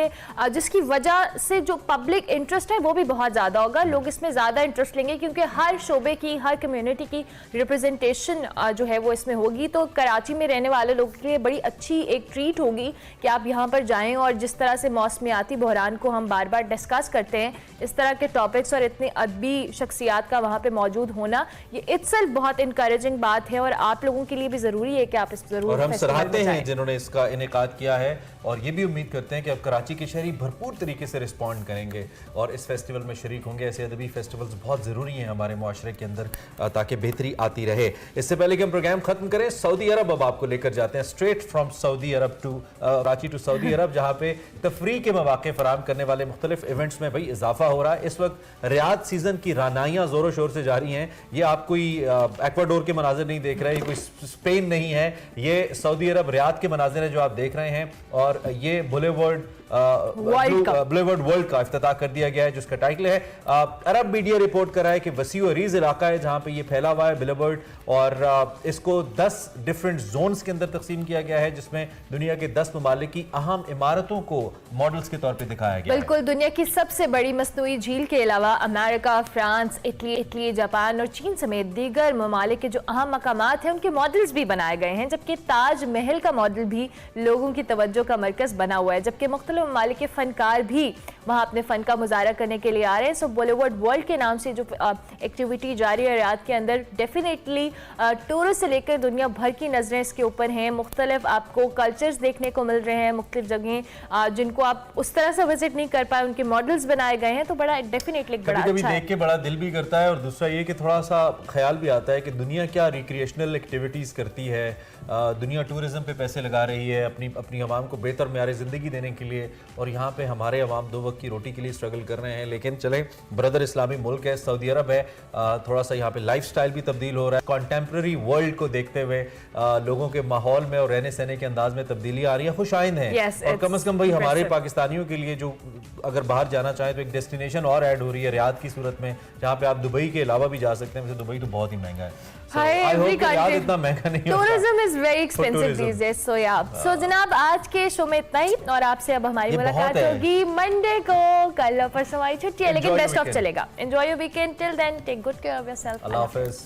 जिसकी वजह से जो पब्लिक इंटरेस्ट है वो भी बहुत ज़्यादा होगा। लोग इसमें ज़्यादा इंटरेस्ट लेंगे क्योंकि हर शोबे की, हर कम्युनिटी की रिप्रेजेंटेशन जो है वो इसमें होगी। तो कराची में रहने वाले लोगों के लिए बड़ी अच्छी एक ट्रीट होगी कि आप यहाँ पर जाएं और जिस तरह से मौसमियाती बहरान को हम बार बार डिस्कस करते हैं, इस तरह के टॉपिक्स और इतनी अदबी शख्सियात का वहाँ पे मौजूद होना, ये इत्सेल्फ बहुत इनकरेजिंग बात है और आप लोगों के लिए भी ज़रूरी है कि आप इस ज़रूर। और हम सराहते हैं जिन्होंने इसका इनेकाद किया है, और ये भी उम्मीद करते हैं कि अब कराची के शहरी भरपूर तरीके से रिस्पॉन्ड करेंगे और इस फेस्टिवल में शरीक होंगे। ऐसे अदबी फेस्टिवल्स बहुत ज़रूरी हैं हमारे मुआशरे के अंदर ताकि बेहतरी आती रहे। इससे पहले कि हम प्रोग्राम खत्म करें, सऊदी अरब अब आपको लेकर जाते हैं straight from Saudi Arab to Karachi to Saudi Arab, जहाँ पे तफरीह के मौके फराहम करने वाले मुख्तलिफ इवेंट्स में भाई इजाफा हो रहा है। इस वक्त रियाद सीजन की रानाइयाँ जोरों शोर से जारी हैं। ये आप कोई एक्वाडोर के मनाजिर नहीं देख रहे, ये कोई स्पेन नहीं है, ये सऊदी अरब रियाद के मनाजिर हैं जो आप देख रहे हैं। और ये बुलेवर्ड वर्ल्ड का इफ्तिताह कर दिया गया है, जिसका टाइटल है अरब मीडिया रिपोर्ट कर रहा है कि वसी और अरीज इलाका है जहां पे ये फैला हुआ है बुलेवर्ड, और इसको 10 डिफरेंट जोन्स के अंदर तकसीम किया गया है, जिसमें दुनिया के 10 ममालिक की अहम इमारतों को मॉडल्स के तौर पे दिखाया गया। बिल्कुल, दुनिया की सबसे बड़ी मस्नूई झील के अलावा अमेरिका, फ्रांस, इटली, जापान और चीन समेत दीगर ममालिक के जो अहम मकामात हैं उनके मॉडल्स भी बनाए गए हैं, जबकि ताज महल का मॉडल भी लोगों की तवज्जो का मरकज बना हुआ है, जबकि मुख्तलिफ ममालिक के फनकार भी वहाँ अपने फन का मुजाहरा करने के लिए आ रहे हैं। सो बॉलीवुड वर्ल्ड के नाम से जो एक्टिविटी जारी है रियाद के अंदर, डेफिनेटली टूरिस्ट से लेकर दुनिया भर की नज़रें इसके ऊपर हैं। मुख्तलिफ आपको कल्चर्स देखने को मिल रहे हैं, मुख्तलिफ जगहें जिनको आप उस तरह से विजिट नहीं कर पाए, उनके मॉडल्स बनाए गए हैं। तो बड़ा डेफिनेटली बड़ा कभी देख के बड़ा दिल भी करता है, और दूसरा ये कि थोड़ा सा ख्याल भी आता है कि दुनिया क्या रिक्रिएशनल एक्टिविटीज़ करती है, दुनिया टूरिज्म पे पैसे लगा रही है अपनी आवाम को बेहतर म्यार ज़िंदगी देने के लिए, और यहाँ पे हमारे अवाम 2 वक्त की रोटी के लिए स्ट्रगल कर रहे हैं। लेकिन चले, ब्रदर इस्लामी मुल्क है, सऊदी अरब है, थोड़ा सा यहाँ पे लाइफस्टाइल भी तब्दील हो रहा है। कॉन्टेम्प्रेरी वर्ल्ड को देखते हुए लोगों के माहौल में और रहने सहने के अंदाज में तब्दीली आ रही है, खुशाइंद है। और कम से कम भाई हमारे पाकिस्तानियों के लिए जो अगर बाहर जाना चाहें तो एक डेस्टिनेशन और ऐड हो रही है रियाद की सूरत में, जहाँ पे आप दुबई के अलावा भी जा सकते हैं। वैसे दुबई तो बहुत ही महंगा है। I hope कि यार इतना महंगा नहीं होता। Tourism is very expensive tourism. these days, so yeah. So जनाब आज के शो में इतना ही और आपसे अब हमारी ये मुलाकात बहुत है। होगी मंडे को। कल और परसों हमारी छुट्टी है लेकिन Enjoy best your of weekend. चलेगा। Enjoy your weekend till then, take good care of yourself. Allah Hafiz.